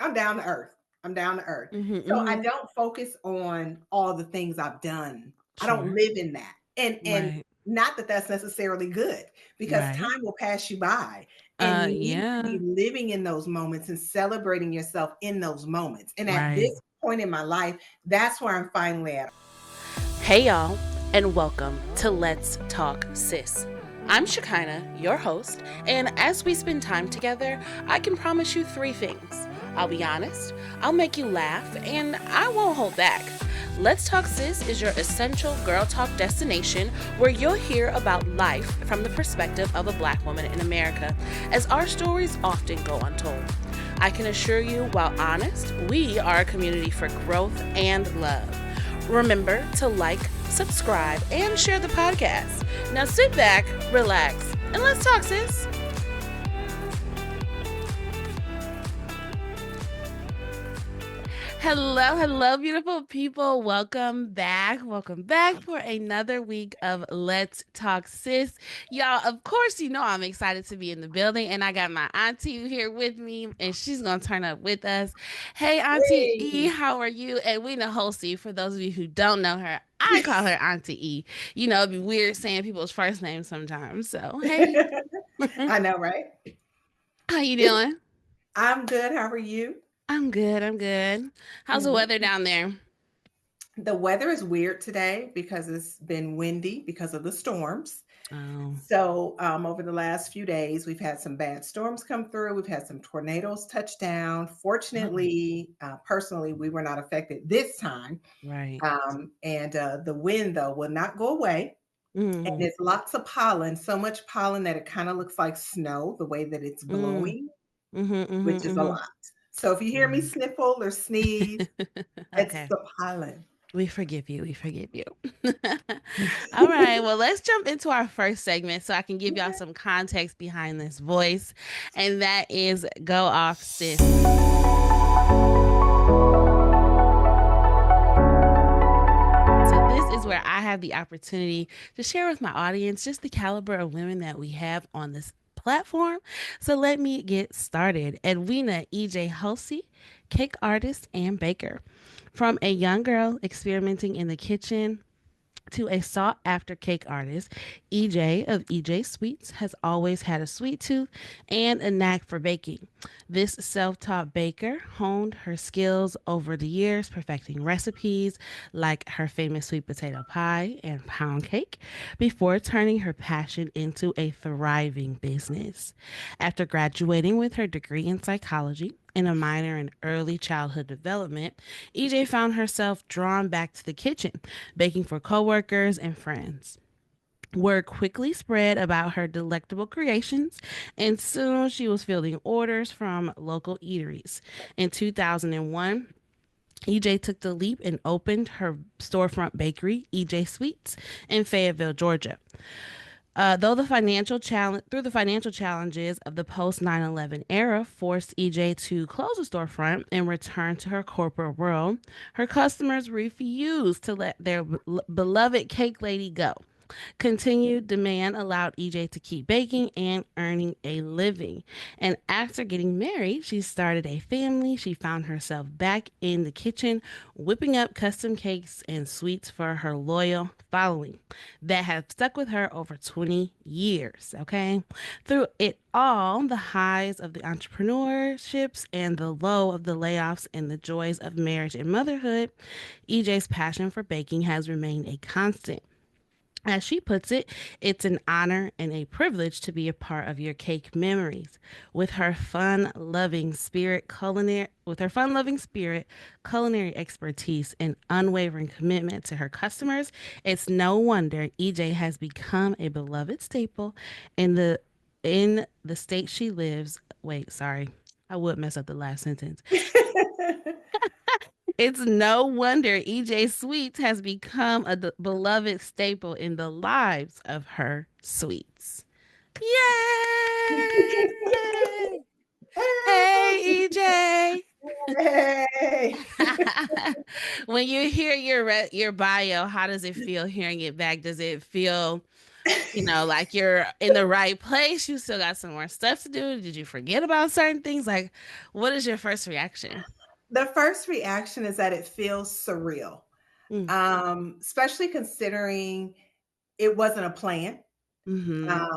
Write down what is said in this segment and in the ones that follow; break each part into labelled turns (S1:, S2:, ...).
S1: I'm down to earth. I'm down to earth.
S2: Mhm,
S1: So I
S2: mhm.
S1: don't focus on all the things I've done. I don't
S2: Sure.
S1: live in that. And
S2: Right.
S1: not that that's necessarily good because
S2: Right.
S1: time will pass you by and you need to
S2: Yeah.
S1: be living in those moments and celebrating yourself in those moments. And at
S2: Right.
S1: this point in my life, that's where I'm finally at.
S2: Hey, y'all, and welcome to Let's Talk Sis. I'm Shekinah, your host, and as we spend time together, I can promise you three things. I'll be honest, I'll make you laugh, and I won't hold back. Let's Talk Sis is your essential girl talk destination where you'll hear about life from the perspective of a black woman in America, as our stories often go untold. I can assure you, while honest, we are a community for growth and love. Remember to like, subscribe, and share the podcast. Now sit back, relax, and let's talk, sis. Hello, hello, beautiful people. Welcome back. Welcome back for another week of Let's Talk Sis. Y'all, of course, you know I'm excited to be in the building, and I got my auntie here with me, and she's going to turn up with us. Hey, Auntie E,
S1: Hey.
S2: how are you? And we know Hosty, for those of you who don't know her, I call her Auntie E. You know, it'd be weird saying people's first names sometimes. So, hey,
S1: I know, right?
S2: how you doing?
S1: I'm good. How are you?
S2: I'm good. I'm good. How's the
S1: Mhm.
S2: weather down there?
S1: The weather is weird today because it's been windy because of the storms.
S2: Oh.
S1: So, over the last few days, we've had some bad storms come through. We've had some tornadoes touch down.
S2: Oh,
S1: Fortunately, personally, we were not affected this time.
S2: right.
S1: And the wind, though, will not go away. And
S2: Mm-hmm.
S1: there's lots of pollen, so much pollen that it kind of looks like snow, the way that it's
S2: Mm.
S1: blowing,
S2: Mhm,
S1: which
S2: mhm,
S1: is a
S2: mhm.
S1: lot. So, if you hear me
S2: Right.
S1: sniffle or sneeze, it's
S2: Okay.
S1: the pollen.
S2: We forgive you. We forgive you. All right. Well, let's jump into our first segment so I can give y'all
S1: Okay.
S2: some context behind this voice. And that is Go Off Sis. So, this is where I have the opportunity to share with my audience just the caliber of women that we have on this platform. So, let me get started. Edwina E.J. Hulsey, cake artist and baker. From a young girl experimenting in the kitchen to a sought after cake artist, EJ of EJ Sweets has always had a sweet tooth and a knack for baking. This self taught baker honed her skills over the years, perfecting recipes like her famous sweet potato pie and pound cake before turning her passion into a thriving business. After graduating with her degree in psychology, and a minor in early childhood development, EJ found herself drawn back to the kitchen, baking for coworkers and friends. Word quickly spread about her delectable creations, and soon she was fielding orders from local eateries. In 2001, EJ took the leap and opened her storefront bakery, EJ Sweets, in Fayetteville, Georgia. Though the financial challenges of the post 9/11 era forced EJ to close the storefront and return to her corporate world, her customers refused to let their beloved cake lady go. Continued demand allowed EJ to keep baking and earning a living. And after getting married, she started a family. She found herself back in the kitchen, whipping up custom cakes and sweets for her loyal following that have stuck with her over 20 years. Okay. Through it all, the highs of the entrepreneurships and the low of the layoffs and the joys of marriage and motherhood, EJ's passion for baking has remained a constant. As she puts it, it's an honor and a privilege to be a part of your cake memories. With her fun-loving spirit, culinary expertise, and unwavering commitment to her customers, it's no wonder EJ has become a beloved staple in the state she lives. Wait, sorry. I would mess up the last sentence. It's no wonder EJ Sweets has become a beloved staple in the lives of her sweets. Yay! Hey, EJ.
S1: Hey.
S2: When you hear your bio, how does it feel hearing it back? Does it feel like you're in the right place, you still got some more stuff to do. Did you forget about certain things? Like, what is your first reaction?
S1: The first reaction is that it feels surreal,
S2: Mm.
S1: especially considering it wasn't a plan.
S2: Mm-hmm.
S1: Um,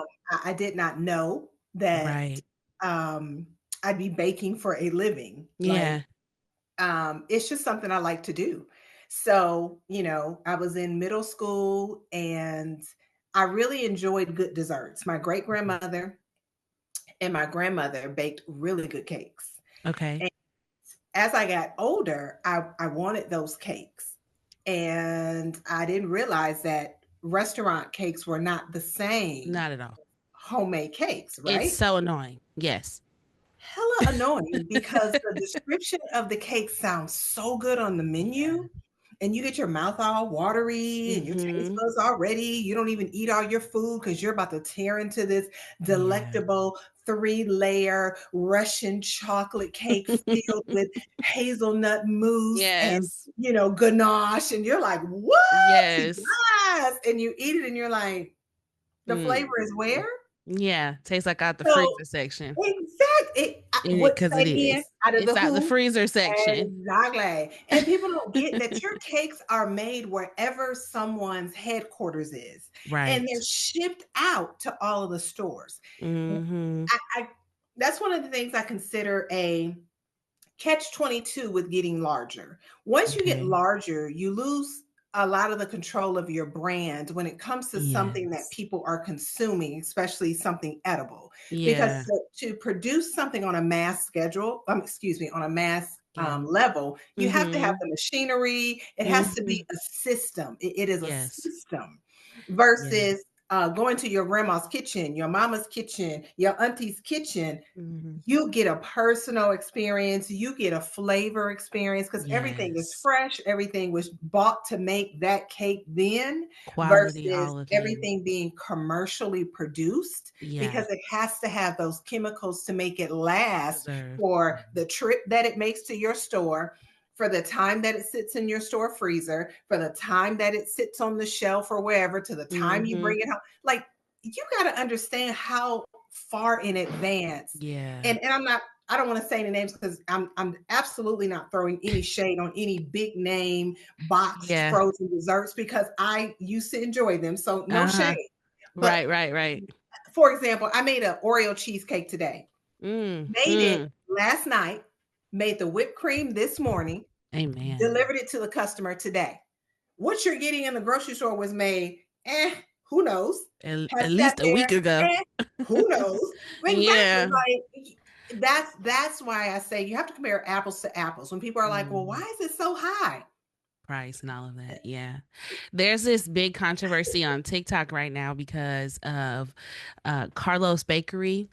S1: I did not know that
S2: Right.
S1: um, I'd be baking for a living. Like,
S2: Yeah.
S1: it's just something I like to do. So, I was in middle school and I really enjoyed good desserts. My great
S2: Mhm.
S1: grandmother and my grandmother baked really good cakes.
S2: Okay.
S1: And as I got older, I wanted those cakes. And I didn't realize that restaurant cakes were not the same
S2: Not at all.
S1: homemade cakes,
S2: It's
S1: right?
S2: so annoying. Yes.
S1: Hella annoying because the description of the cake sounds so good on the
S2: Yeah.
S1: menu, and you get your mouth all watery and your taste
S2: Mm-hmm.
S1: buds all ready. You don't even eat all your food because you're about to tear into this
S2: Yeah.
S1: delectable three-layer Russian chocolate cake filled with hazelnut mousse and
S2: Yes.
S1: ganache, and you're like, "What?
S2: Yes.
S1: Yes!" And you eat it, and you're like, "The
S2: Mm.
S1: flavor is where?"
S2: Yeah. Tastes like out the
S1: So
S2: freezer section.
S1: what
S2: Because
S1: say
S2: it
S1: it again?
S2: is.
S1: Out of
S2: It's
S1: the
S2: out the
S1: who?
S2: freezer section.
S1: Exactly. And people don't get that your cakes are made wherever someone's headquarters is, and they're
S2: Right.
S1: shipped out to all of the stores.
S2: Mm-hmm.
S1: I That's one of the things I consider a catch 22 with getting larger. Once you get
S2: Okay.
S1: larger, you lose a lot of the control of your brand when it comes to something that
S2: Yes.
S1: people are consuming, especially something edible. Because
S2: Yeah.
S1: to produce something on a mass schedule, excuse me, on a mass
S2: Yeah.
S1: level, you have to have
S2: Mm-hmm.
S1: the machinery. It has to
S2: Mm-hmm.
S1: be a system. It is a
S2: Yes.
S1: system
S2: Yeah.
S1: versus going to your grandma's kitchen, your mama's kitchen, your auntie's kitchen.
S2: Mm-hmm.
S1: You get a personal experience, you get a flavor experience because everything is
S2: Yes.
S1: fresh, everything was bought to make that cake then
S2: Quality,
S1: versus
S2: all the things.
S1: everything being commercially produced
S2: Yeah.
S1: because it has to have those chemicals to make it last
S2: Preserve.
S1: for the trip that it makes to your store, for the time that it sits in your store freezer, for the time that it sits on the shelf or wherever, to the time you
S2: Mm-hmm.
S1: bring it home. Like, you got to understand how far in advance.
S2: Yeah.
S1: And I don't want to say any names because I'm absolutely not throwing any shade on any big name boxed
S2: Yeah.
S1: frozen desserts because I used to enjoy them. So no
S2: Uh-huh.
S1: shade. But
S2: Right, right, right.
S1: for example, I made an Oreo cheesecake today.
S2: Mm.
S1: Made it
S2: Mm.
S1: last night, made the whipped cream this morning,
S2: Amen.
S1: delivered it to the customer today. What you're getting in the grocery store was made, who knows?
S2: At
S1: Has sat
S2: least a
S1: there,
S2: week ago.
S1: who knows? Exactly.
S2: Yeah.
S1: Like, that's why I say you have to compare apples to apples. When people are like, "Well, why
S2: Mm.
S1: is it so high?"
S2: Price and all of that. Yeah. There's this big controversy on TikTok right now because of Carlos Bakery.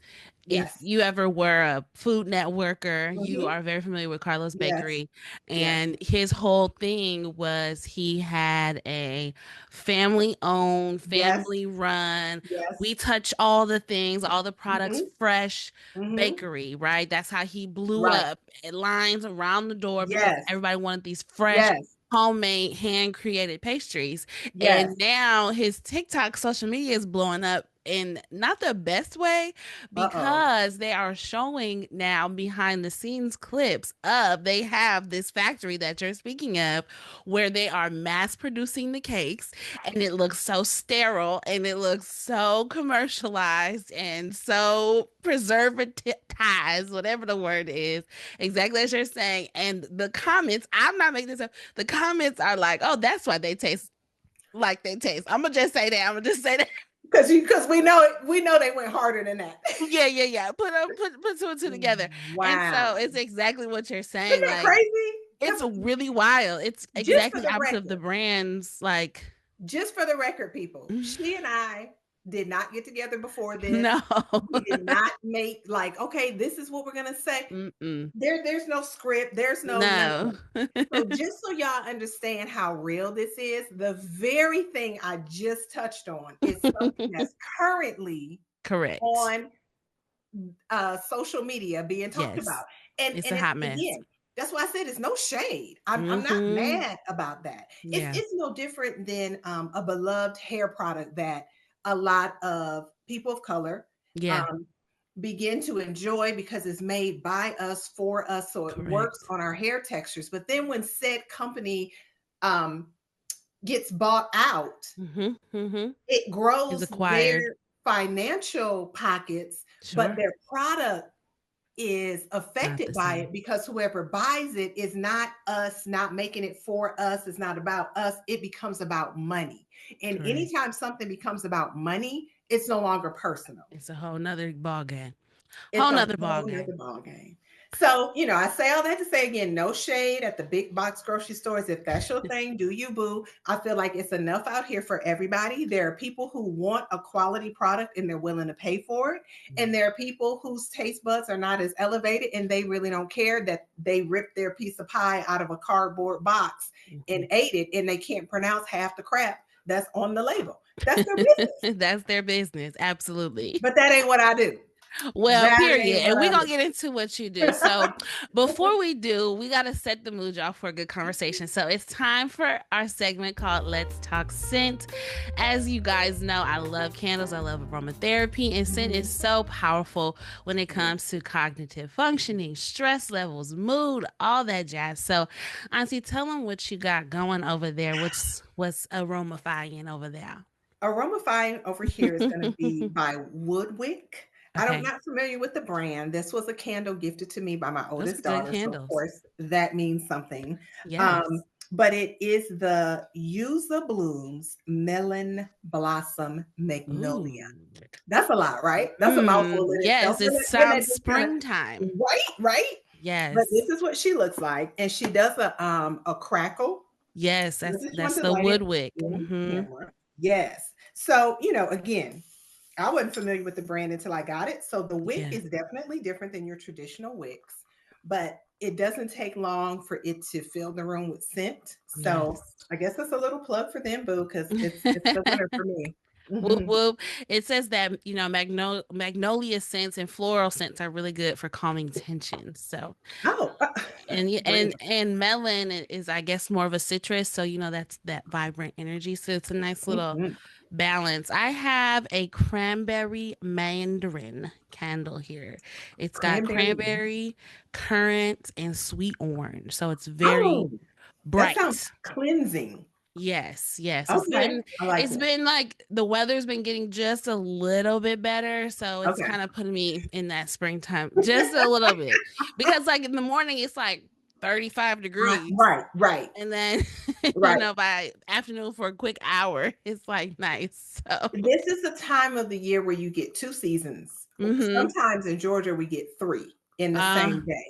S2: If
S1: Yes.
S2: you ever were a Food Networker, you
S1: Mhm.
S2: are very familiar with Carlos
S1: Yes.
S2: Bakery.
S1: Yes.
S2: And his whole thing was he had a family owned,
S1: Yes.
S2: family run,
S1: Yes.
S2: we touch all the things, all the products
S1: Mhm.
S2: fresh
S1: Mhm.
S2: bakery, right? That's how he blew
S1: Right.
S2: up lines around the door because
S1: Yes.
S2: everybody wanted these fresh
S1: Yes.
S2: homemade hand created pastries. And
S1: Yes.
S2: now his TikTok social media is blowing up in not the best way
S1: Uh-oh.
S2: because they are showing now behind the scenes clips of they have this factory that you're speaking of where they are mass producing the cakes and it looks so sterile and it looks so commercialized and so preservatized, whatever the word is, exactly as you're saying. And the comments, I'm not making this up, the comments are like, oh, that's why they taste like they taste. I'm gonna just say that. I'm gonna just say that.
S1: Because we know they went harder than that.
S2: Yeah, yeah, yeah. Put two and two together. And so
S1: Wow.
S2: it's exactly what you're
S1: Isn't
S2: saying.
S1: that
S2: Like
S1: crazy?
S2: it's really wild. It's
S1: Just for
S2: exactly
S1: the
S2: opposite of
S1: record,
S2: the brands. Like
S1: just for the record, people, she and I did not get together before this.
S2: no.
S1: We did not make like, okay, this is what we're gonna say.
S2: Mm-mm.
S1: There's no script, there's no none of
S2: No.
S1: that. So just so y'all understand how real this is, the very thing I just touched on is something that's currently
S2: Correct.
S1: on social media being talked
S2: Yes.
S1: about. And
S2: It's a
S1: and it's
S2: hot mess.
S1: again, that's why I said it's no shade. I'm not
S2: Mm-hmm.
S1: mad about that. It's
S2: Yeah.
S1: it's no different than a beloved hair product that a lot of people of color
S2: Yeah,
S1: um, begin to enjoy because it's made by us for us. So it works
S2: correct.
S1: on our hair textures. But then when said company um, gets bought out,
S2: Mm-hmm. Mm-hmm.
S1: it
S2: Is
S1: grows
S2: acquired.
S1: their financial pockets, but
S2: Sure.
S1: their product is
S2: Not
S1: affected
S2: the
S1: by
S2: same.
S1: it because whoever buys it is not us, not making it for us. It's not about us. It becomes about money. And
S2: Correct.
S1: anytime something becomes about money, it's no longer personal.
S2: It's a whole nother ball game.
S1: It's
S2: Whole
S1: a
S2: nother ball
S1: whole
S2: game.
S1: nother ball game. So, I say all that to say again, no shade at the big box grocery stores. If that's your thing, do you boo? I feel like it's enough out here for everybody. There are people who want a quality product and they're willing to pay for it. And there are people whose taste buds are not as elevated and they really don't care that they ripped their piece of pie out of a cardboard box and ate it and they can't pronounce half the crap that's on the label. That's their business.
S2: That's their business. Absolutely.
S1: But that ain't what I do.
S2: Well,
S1: That
S2: period.
S1: ain't
S2: And
S1: what
S2: we're
S1: I
S2: going to get into what you do. So, before we do, we got to set the mood, y'all, for a good conversation. So, it's time for our segment called Let's Talk Scent. As you guys know, I love candles, I love aromatherapy, and scent is so powerful when it comes to cognitive functioning, stress levels, mood, all that jazz. So, Auntie, tell them what you got going over there. What's aromafying over there?
S1: Aromafying over here is going to be by Woodwick. I'm
S2: Okay.
S1: not familiar with the brand. This was a candle gifted to me by my
S2: Those are
S1: oldest
S2: good
S1: daughter. So, of
S2: candles.
S1: course, that means something.
S2: Yes.
S1: Um, but it is the Yuza Blooms Melon Blossom
S2: Ooh.
S1: Magnolia. That's a lot, right? That's a mouthful in itself.
S2: Yes, it
S1: When that
S2: sounds
S1: just kind of,
S2: springtime.
S1: right, right. But
S2: Yes.
S1: this is what she looks like. And she does a crackle.
S2: Yes,
S1: I
S2: that's
S1: just want
S2: that's
S1: to
S2: the
S1: light it
S2: Woodwick.
S1: on
S2: Hmm.
S1: camera. Yes. So, again, I wasn't familiar with the brand until I got it. So the wick
S2: Yeah.
S1: is definitely different than your traditional wicks, but it doesn't take long for it to fill the room with scent. So
S2: Yes.
S1: I guess that's a little plug for them, boo, because it's the winner for me.
S2: Whoop
S1: Mhm.
S2: whoop. It says that, magnolia scents and floral scents are really good for calming tension. So,
S1: Oh,
S2: and
S1: brilliant.
S2: and melon is, I guess, more of a citrus, so that's that vibrant energy. So it's a nice little
S1: Mhm.
S2: balance. I have a cranberry mandarin candle here. It's got
S1: Cranberry.
S2: cranberry, currant, and sweet orange. So it's very
S1: Oh, that sounds
S2: bright.
S1: cleansing.
S2: Yes, yes.
S1: Okay, I like
S2: It's
S1: it.
S2: been like the weather's been getting just a little bit better, so it's
S1: Okay.
S2: kind of putting me in that springtime just a little bit. Because like in the morning it's like 35
S1: Right,
S2: degrees.
S1: right, right,
S2: And then
S1: right.
S2: by afternoon for a quick hour, it's like nice. So,
S1: This is the time of the year where you get 2 seasons.
S2: mhm.
S1: Sometimes in Georgia, we get 3 in the
S2: Uh,
S1: same day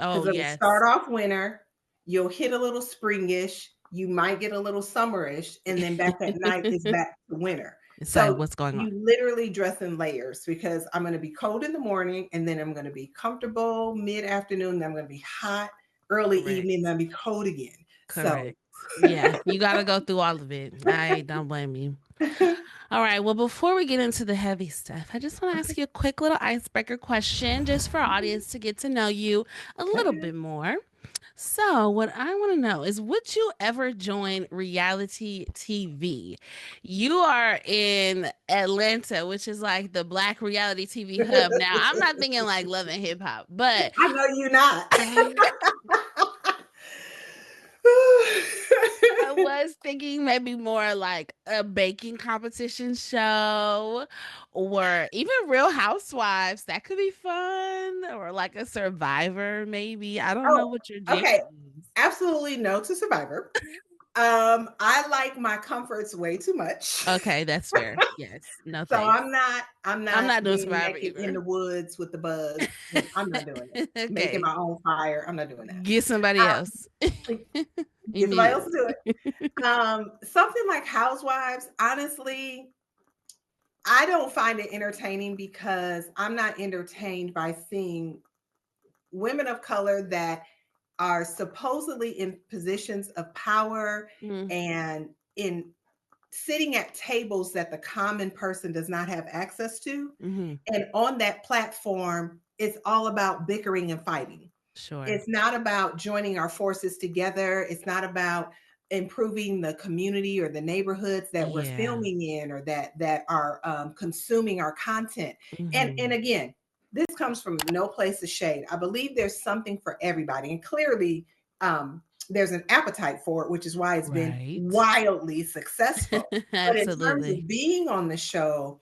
S2: oh
S1: because 'cause it'll start
S2: yes.
S1: off winter, you'll hit a little springish, you might get a little summerish, and then back at night, it's back to winter.
S2: It's like
S1: So,
S2: what's going on?
S1: you literally dress in layers because I'm gonna be cold in the morning, and then I'm gonna be comfortable mid-afternoon, then I'm gonna be hot early evening,
S2: Correct.
S1: then I'll be cold again. So
S2: Correct. Yeah, you got to go through all of it. I don't blame you. All right. Well, before we get into the heavy stuff, I just want to ask
S1: Okay,
S2: you a quick little icebreaker question just for our audience to get to know you a little
S1: okay.
S2: bit more. So, what I want to know is would you ever join reality TV? You are in Atlanta, which is like the black reality TV hub. Now, I'm not thinking like Love and Hip Hop, but
S1: I know you not.
S2: I was thinking maybe more like a baking competition show or even Real Housewives. That could be fun. Or like a Survivor, maybe. I don't
S1: Oh,
S2: know what your jam
S1: okay.
S2: is.
S1: Absolutely no to Survivor. I like my comforts way too much.
S2: Okay, that's fair. Yes. No
S1: So
S2: thanks.
S1: I'm
S2: I'm
S1: not
S2: not doing
S1: being
S2: Survivor
S1: naked in
S2: either.
S1: the woods with the bugs. I'm not doing it. Making
S2: Okay.
S1: my own fire. I'm not doing that.
S2: Get somebody else
S1: Like, get somebody else to
S2: immediately.
S1: do it. Something like Housewives, honestly, I don't find it entertaining because I'm not entertained by seeing women of color that are supposedly in positions of power
S2: Mm,
S1: and in sitting at tables that the common person does not have access to.
S2: hmm.
S1: And on that platform, it's all about bickering and fighting.
S2: Sure.
S1: It's not about joining our forces together. It's not about improving the community or the neighborhoods that we're
S2: Yeah.
S1: filming in, or that are consuming our content. And
S2: Mhm.
S1: again, this comes from no place of shade. I believe there's something for everybody, and clearly there's an appetite for it, which is why it's been
S2: Right.
S1: wildly successful. But in terms
S2: Absolutely.
S1: of being on the show,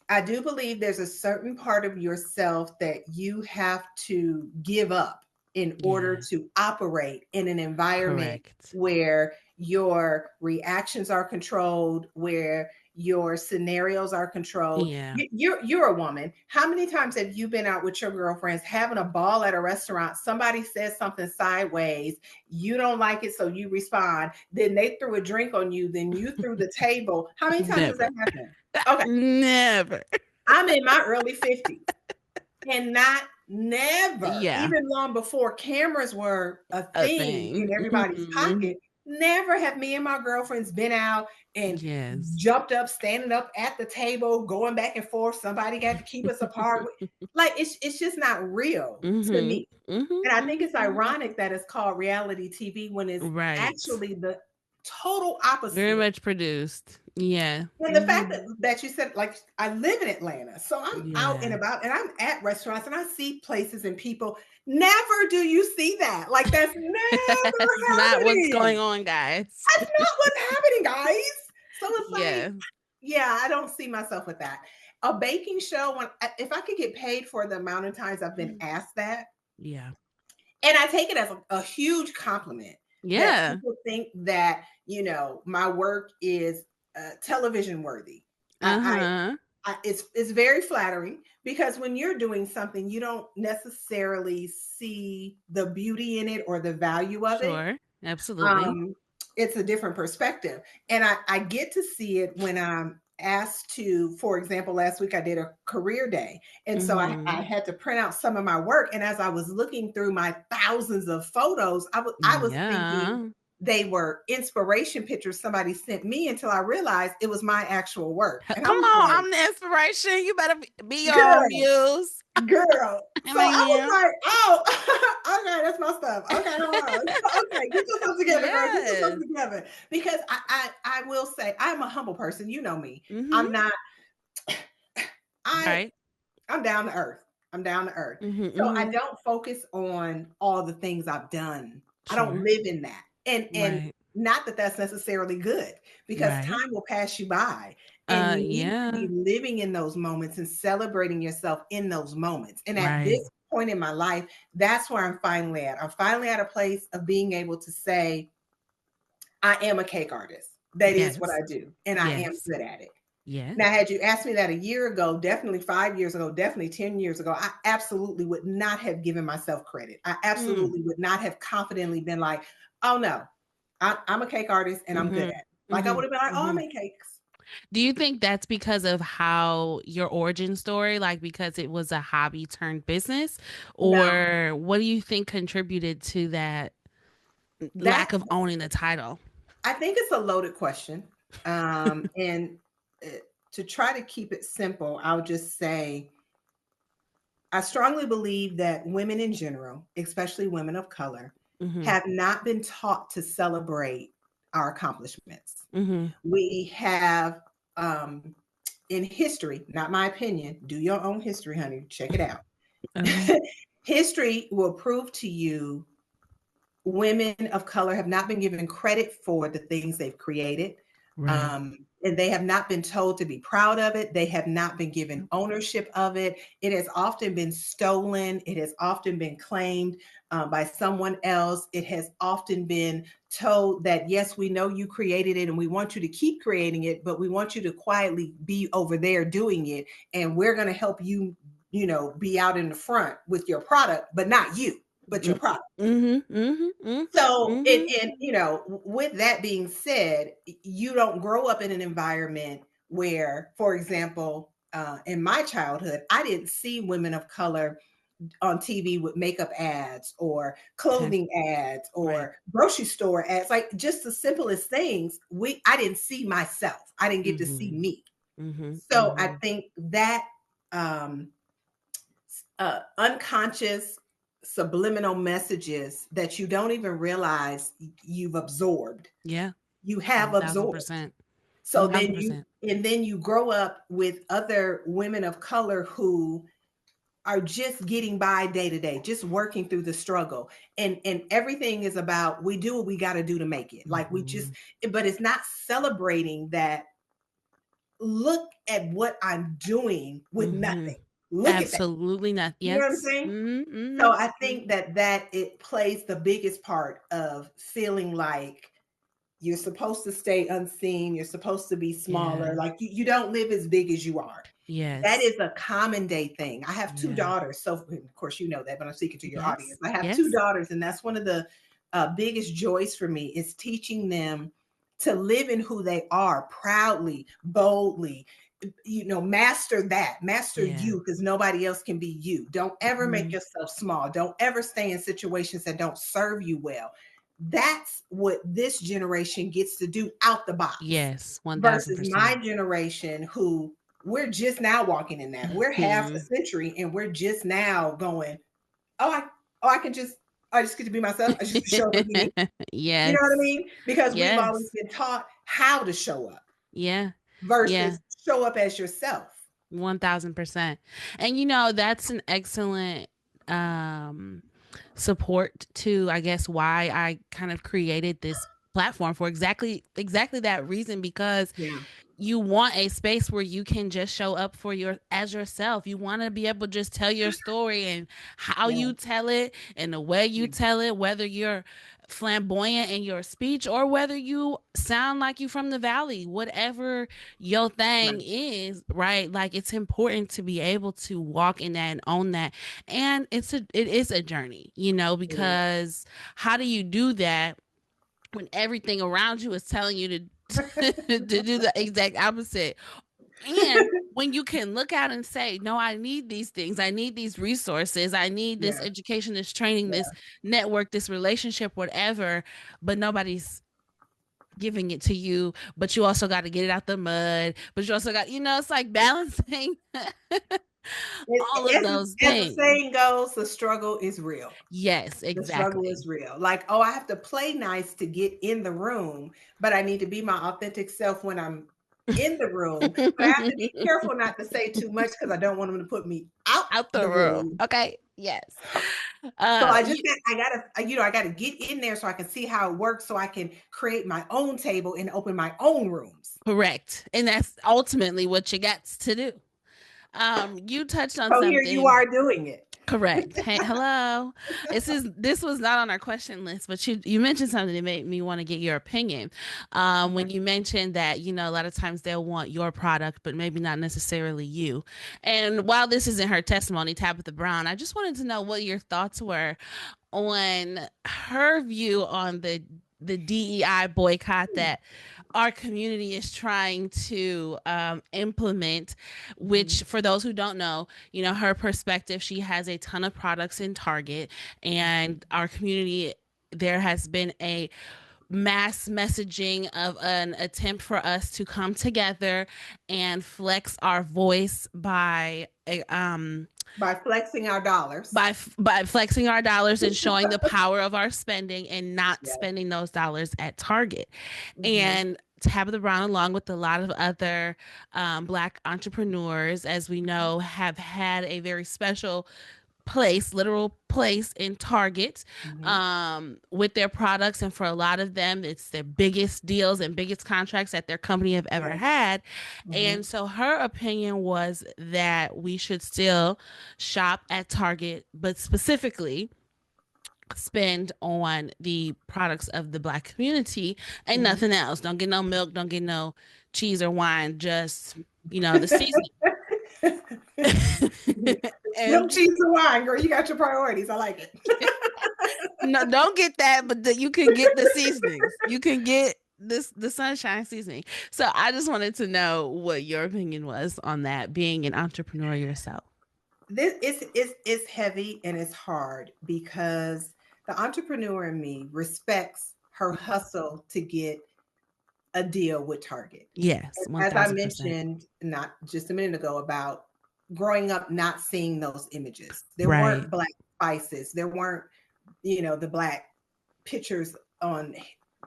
S1: I do believe there's a certain part of yourself that you have to give up in order
S2: Yeah.
S1: to operate in an environment
S2: Correct.
S1: where your reactions are controlled, where your scenarios are controlled.
S2: Yeah.
S1: You're a woman. How many times have you been out with your girlfriends having a ball at a restaurant? Somebody says something sideways, you don't like it, so you respond. Then they threw a drink on you, then you threw the table. How many times has
S2: Never.
S1: that happened? Okay,
S2: Never.
S1: I'm in my early 50s, and not never,
S2: Yeah.
S1: even long before cameras were a
S2: A
S1: thing in
S2: thing.
S1: everybody's
S2: Mhm.
S1: pocket, never have me and my girlfriends been out and
S2: Yes.
S1: jumped up, standing up at the table, going back and forth. Somebody got to keep us apart. Like it's just not real to
S2: Mhm.
S1: me.
S2: Mhm.
S1: And I think
S2: Mhm.
S1: it's
S2: Mhm.
S1: ironic that it's called reality TV when it's
S2: Right.
S1: actually the total
S2: Very
S1: opposite.
S2: much produced. Yeah.
S1: And the fact
S2: Mhm.
S1: that you said, like, I live in Atlanta, so I'm out and
S2: Yeah.
S1: about and I'm at restaurants and I see places and people. Never do you see that. Like, that's never
S2: That's not what's going
S1: happening.
S2: on, guys.
S1: That's not what's happening, guys. So it's like,
S2: Yeah.
S1: yeah, I don't see myself with that. A baking show, if I could get paid for the amount of times I've been asked that,
S2: Yeah.
S1: and I take it as a huge compliment that
S2: Yeah.
S1: people think that, my work is television worthy. I,
S2: Uh-huh.
S1: it's very flattering, because when you're doing something, you don't necessarily see the beauty in it or the value of it.
S2: Sure. Absolutely.
S1: um, it's a different perspective. And I get to see it when I'm asked to, for example, last week I did a career day. And so I
S2: Mhm.
S1: had to print out some of my work. And as I was looking through my thousands of photos, I was thinking
S2: Yeah.
S1: they were inspiration pictures somebody sent me, until I realized it was my actual work. And I
S2: Come
S1: was
S2: on,
S1: like,
S2: I'm the inspiration. You better be your own
S1: girl,
S2: muse.
S1: girl.
S2: And
S1: So
S2: I
S1: I was
S2: am.
S1: like, oh, okay, that's my stuff. Okay, hold on. Okay, get yourself together, girl. Get yourself
S2: Yes.
S1: together. Because I will say, I'm a humble person. You know me.
S2: Mhm.
S1: I'm not. I
S2: Right.
S1: I'm down to earth. I'm down to earth.
S2: Mhm.
S1: So I
S2: Mhm.
S1: don't focus on all the things I've done. I don't
S2: Sure.
S1: live in that. And
S2: Right.
S1: not that that's necessarily good, because
S2: Right.
S1: time will pass you by, and you need to be
S2: Yeah.
S1: living in those moments and celebrating yourself in those moments. And at
S2: Right.
S1: this point in my life, that's where I'm finally at. I'm finally at a place of being able to say, I am a cake artist. That is what
S2: Yes.
S1: I do, and I am
S2: Yes.
S1: good at it.
S2: Yes.
S1: Now, had you asked me that a year ago, definitely 5 years ago, definitely 10 years ago, I absolutely would not have given myself credit. I
S2: Mm.
S1: absolutely would not have confidently been like, oh no, I'm a cake artist and I'm good
S2: Mhm.
S1: at it. Like, I would
S2: Mhm.
S1: have been like, oh, I
S2: Mhm.
S1: make cakes.
S2: Do you think that's because of how your origin story, like because it was a hobby turned business,
S1: No,
S2: or what do you think contributed to that
S1: that
S2: lack of owning the title?
S1: I think it's a loaded question. And uh, to try to keep it simple, I'll just say I strongly believe that women in general, especially women of color,
S2: Mhm.
S1: have not been taught to celebrate our accomplishments.
S2: Mhm.
S1: We have, in history, not my opinion, do your own history, honey, check it out.
S2: Okay.
S1: History will prove to you women of color have not been given credit for the things they've created.
S2: Right.
S1: And they have not been told to be proud of it. They have not been given ownership of it. It has often been stolen. It has often been claimed by someone else. It has often been told that, yes, we know you created it and we want you to keep creating it, but we want you to quietly be over there doing it. And we're going to help you, be out in the front with your product, but not you, but your product.
S2: Mhm. Mhm. Mhm.
S1: So, and,
S2: Mhm.
S1: and you know, with that being said, you don't grow up in an environment where, for example, in my childhood, I didn't see women of color on TV with makeup ads or
S2: Okay.
S1: clothing ads
S2: Right.
S1: or grocery store ads, like just the simplest things. I didn't see myself. I didn't get to see
S2: Mhm.
S1: me.
S2: Mhm.
S1: So I
S2: Mhm.
S1: think that unconscious subliminal messages that you don't even realize you've absorbed.
S2: Yeah.
S1: You have absorbed.
S2: 1,000%.
S1: So then you
S2: 1,000%.
S1: and then you grow up with other women of color who are just getting by day to day, just working through the struggle. And everything is about we do what we got to do to make it. Like we just, but it's not celebrating that. Look at what I'm doing with nothing. Look at that.
S2: Absolutely not.
S1: You know what I'm
S2: Yes.
S1: saying?
S2: Mm-hmm.
S1: So I think that it plays the biggest part of feeling like you're supposed to stay unseen. You're supposed to be smaller.
S2: Yeah.
S1: Like you don't live as big as you are.
S2: Yes.
S1: That is a common day thing. I have two
S2: Yeah.
S1: daughters. So, of course, you know that, but I'm speaking to your
S2: Yes.
S1: audience. I have
S2: Yes.
S1: two daughters, and that's one of the biggest joys for me is teaching them to live in who they are proudly, boldly. You know, master
S2: Yeah.
S1: you, because nobody else can be you. Don't ever make yourself small. Don't ever stay in situations that don't serve you well. That's what this generation gets to do out the box.
S2: Yes. 1,000%.
S1: Versus my generation, who we're just now walking in that. We're half a century and we're just now going, I just get to be myself. I just show up as me.
S2: Yes.
S1: You know what I mean? Because we've
S2: Yes.
S1: always been taught how to show up.
S2: Yeah.
S1: Versus show up as yourself.
S2: 1,000%. And you know, that's an excellent support to, I guess, why I kind of created this platform for exactly that reason, because you want a space where you can just show up for as yourself. You want to be able to just tell your story and how you tell it and the way you tell it, whether you're flamboyant in your speech or whether you sound like you from the valley, whatever your thing is, right? Like, it's important to be able to walk in that and own that. And it is a journey, you know, because how do you do that when everything around you is telling you to to do the exact opposite? And when you can look out and say, no, I need these things. I need these resources. I need this education, this training, this network, this relationship, whatever, but nobody's giving it to you. But you also got to get it out the mud. But you also got, you know, it's like balancing all of those things.
S1: As the saying goes, the struggle is real.
S2: Yes, exactly.
S1: The struggle is real. Like, I have to play nice to get in the room, but I need to be my authentic self when I'm in the room. But I have to be careful not to say too much because I don't want them to put me out the room.
S2: Okay. Yes.
S1: So I gotta get in there so I can see how it works, so I can create my own table and open my own rooms.
S2: Correct. And that's ultimately what you got to do. You touched on something.
S1: Here you are doing it.
S2: Correct. Hey, hello. This was not on our question list, but you mentioned something that made me want to get your opinion. When you mentioned that, you know, a lot of times they'll want your product, but maybe not necessarily you. And while this is in her testimony, Tabitha Brown, I just wanted to know what your thoughts were on her view on the DEI boycott that our community is trying to implement, which, for those who don't know, you know, her perspective, she has a ton of products in Target, and our community, there has been a mass messaging of an attempt for us to come together and flex our voice by
S1: flexing our dollars,
S2: by flexing our dollars and showing the power of our spending and not spending those dollars at Target. And Tabitha Brown, along with a lot of other Black entrepreneurs, as we know, have had a very special literal place in Target with their products. And for a lot of them, it's their biggest deals and biggest contracts that their company have ever had. And so her opinion was that we should still shop at Target, but specifically spend on the products of the Black community and nothing else. Don't get no milk, don't get no cheese or wine, just, you know, the seasoning.
S1: Milk, cheese, and wine, girl. You got your priorities. I like it.
S2: No, don't get that, but you can get the seasonings. You can get the sunshine seasoning. So I just wanted to know what your opinion was on that, being an entrepreneur yourself.
S1: This is heavy and it's hard because the entrepreneur in me respects her hustle to get a deal with Target.
S2: Yes, 1,000%.
S1: As I mentioned not just a minute ago about growing up not seeing those images. There
S2: Right.
S1: weren't black spices. There weren't, you know, the black pictures on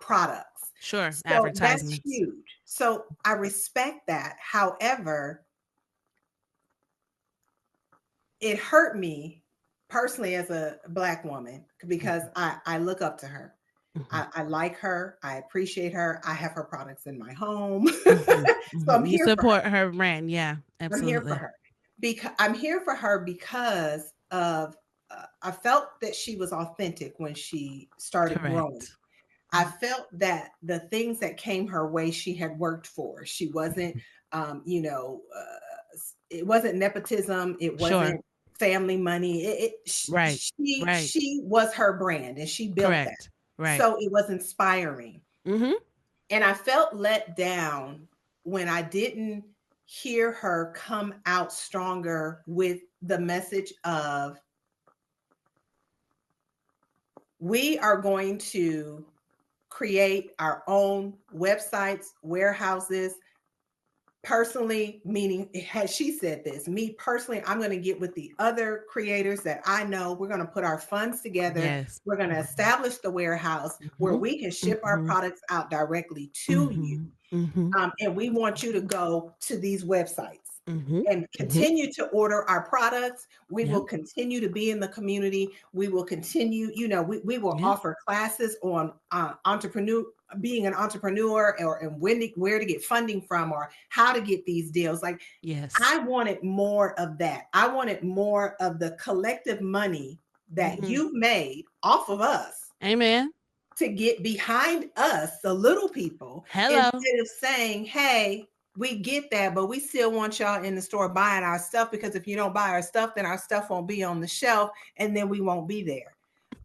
S1: products.
S2: Sure.
S1: So that's
S2: Advertisements.
S1: huge. So I respect that. However, it hurt me personally as a black woman because I look up to her. I like her. I appreciate her. I have her products in my home. So I'm
S2: You
S1: here for
S2: support
S1: her.
S2: her brand. Yeah,
S1: I'm here for
S2: absolutely.
S1: her. Because I'm here for her because of I felt that she was authentic when she started growing.
S2: Correct.
S1: I felt that the things that came her way, she had worked for. She wasn't, you know, it wasn't nepotism. It
S2: Sure.
S1: wasn't family money.
S2: Right. Right.
S1: She was her brand, and she built that.
S2: Correct. Right.
S1: So it was inspiring.
S2: Mm-hmm.
S1: And I felt let down when I didn't hear her come out stronger with the message of we are going to create our own websites, warehouses. Personally, meaning, has she said this? Me personally, I'm going to get with the other creators that I know. We're going to put our funds together.
S2: Yes.
S1: We're going to establish the warehouse where
S2: Mm-hmm.
S1: we can ship our
S2: Mm-hmm.
S1: products out directly to you.
S2: Mm-hmm. Mm-hmm.
S1: And we want you to go to these websites
S2: Mm-hmm.
S1: and
S2: Mm-hmm.
S1: continue to order our products. We
S2: Yep.
S1: will continue to be in the community. We will continue, you know, we will
S2: Yep.
S1: offer classes on being an entrepreneur, or and where to get funding from, or how to get these deals. Like,
S2: Yes.
S1: I wanted more of that. I wanted more of the collective money that
S2: Mm-hmm.
S1: you've made off of us
S2: Amen.
S1: to get behind us, the little people,
S2: Hello.
S1: instead of saying, hey, we get that, but we still want y'all in the store buying our stuff, because if you don't buy our stuff, then our stuff won't be on the shelf, and then we won't be there.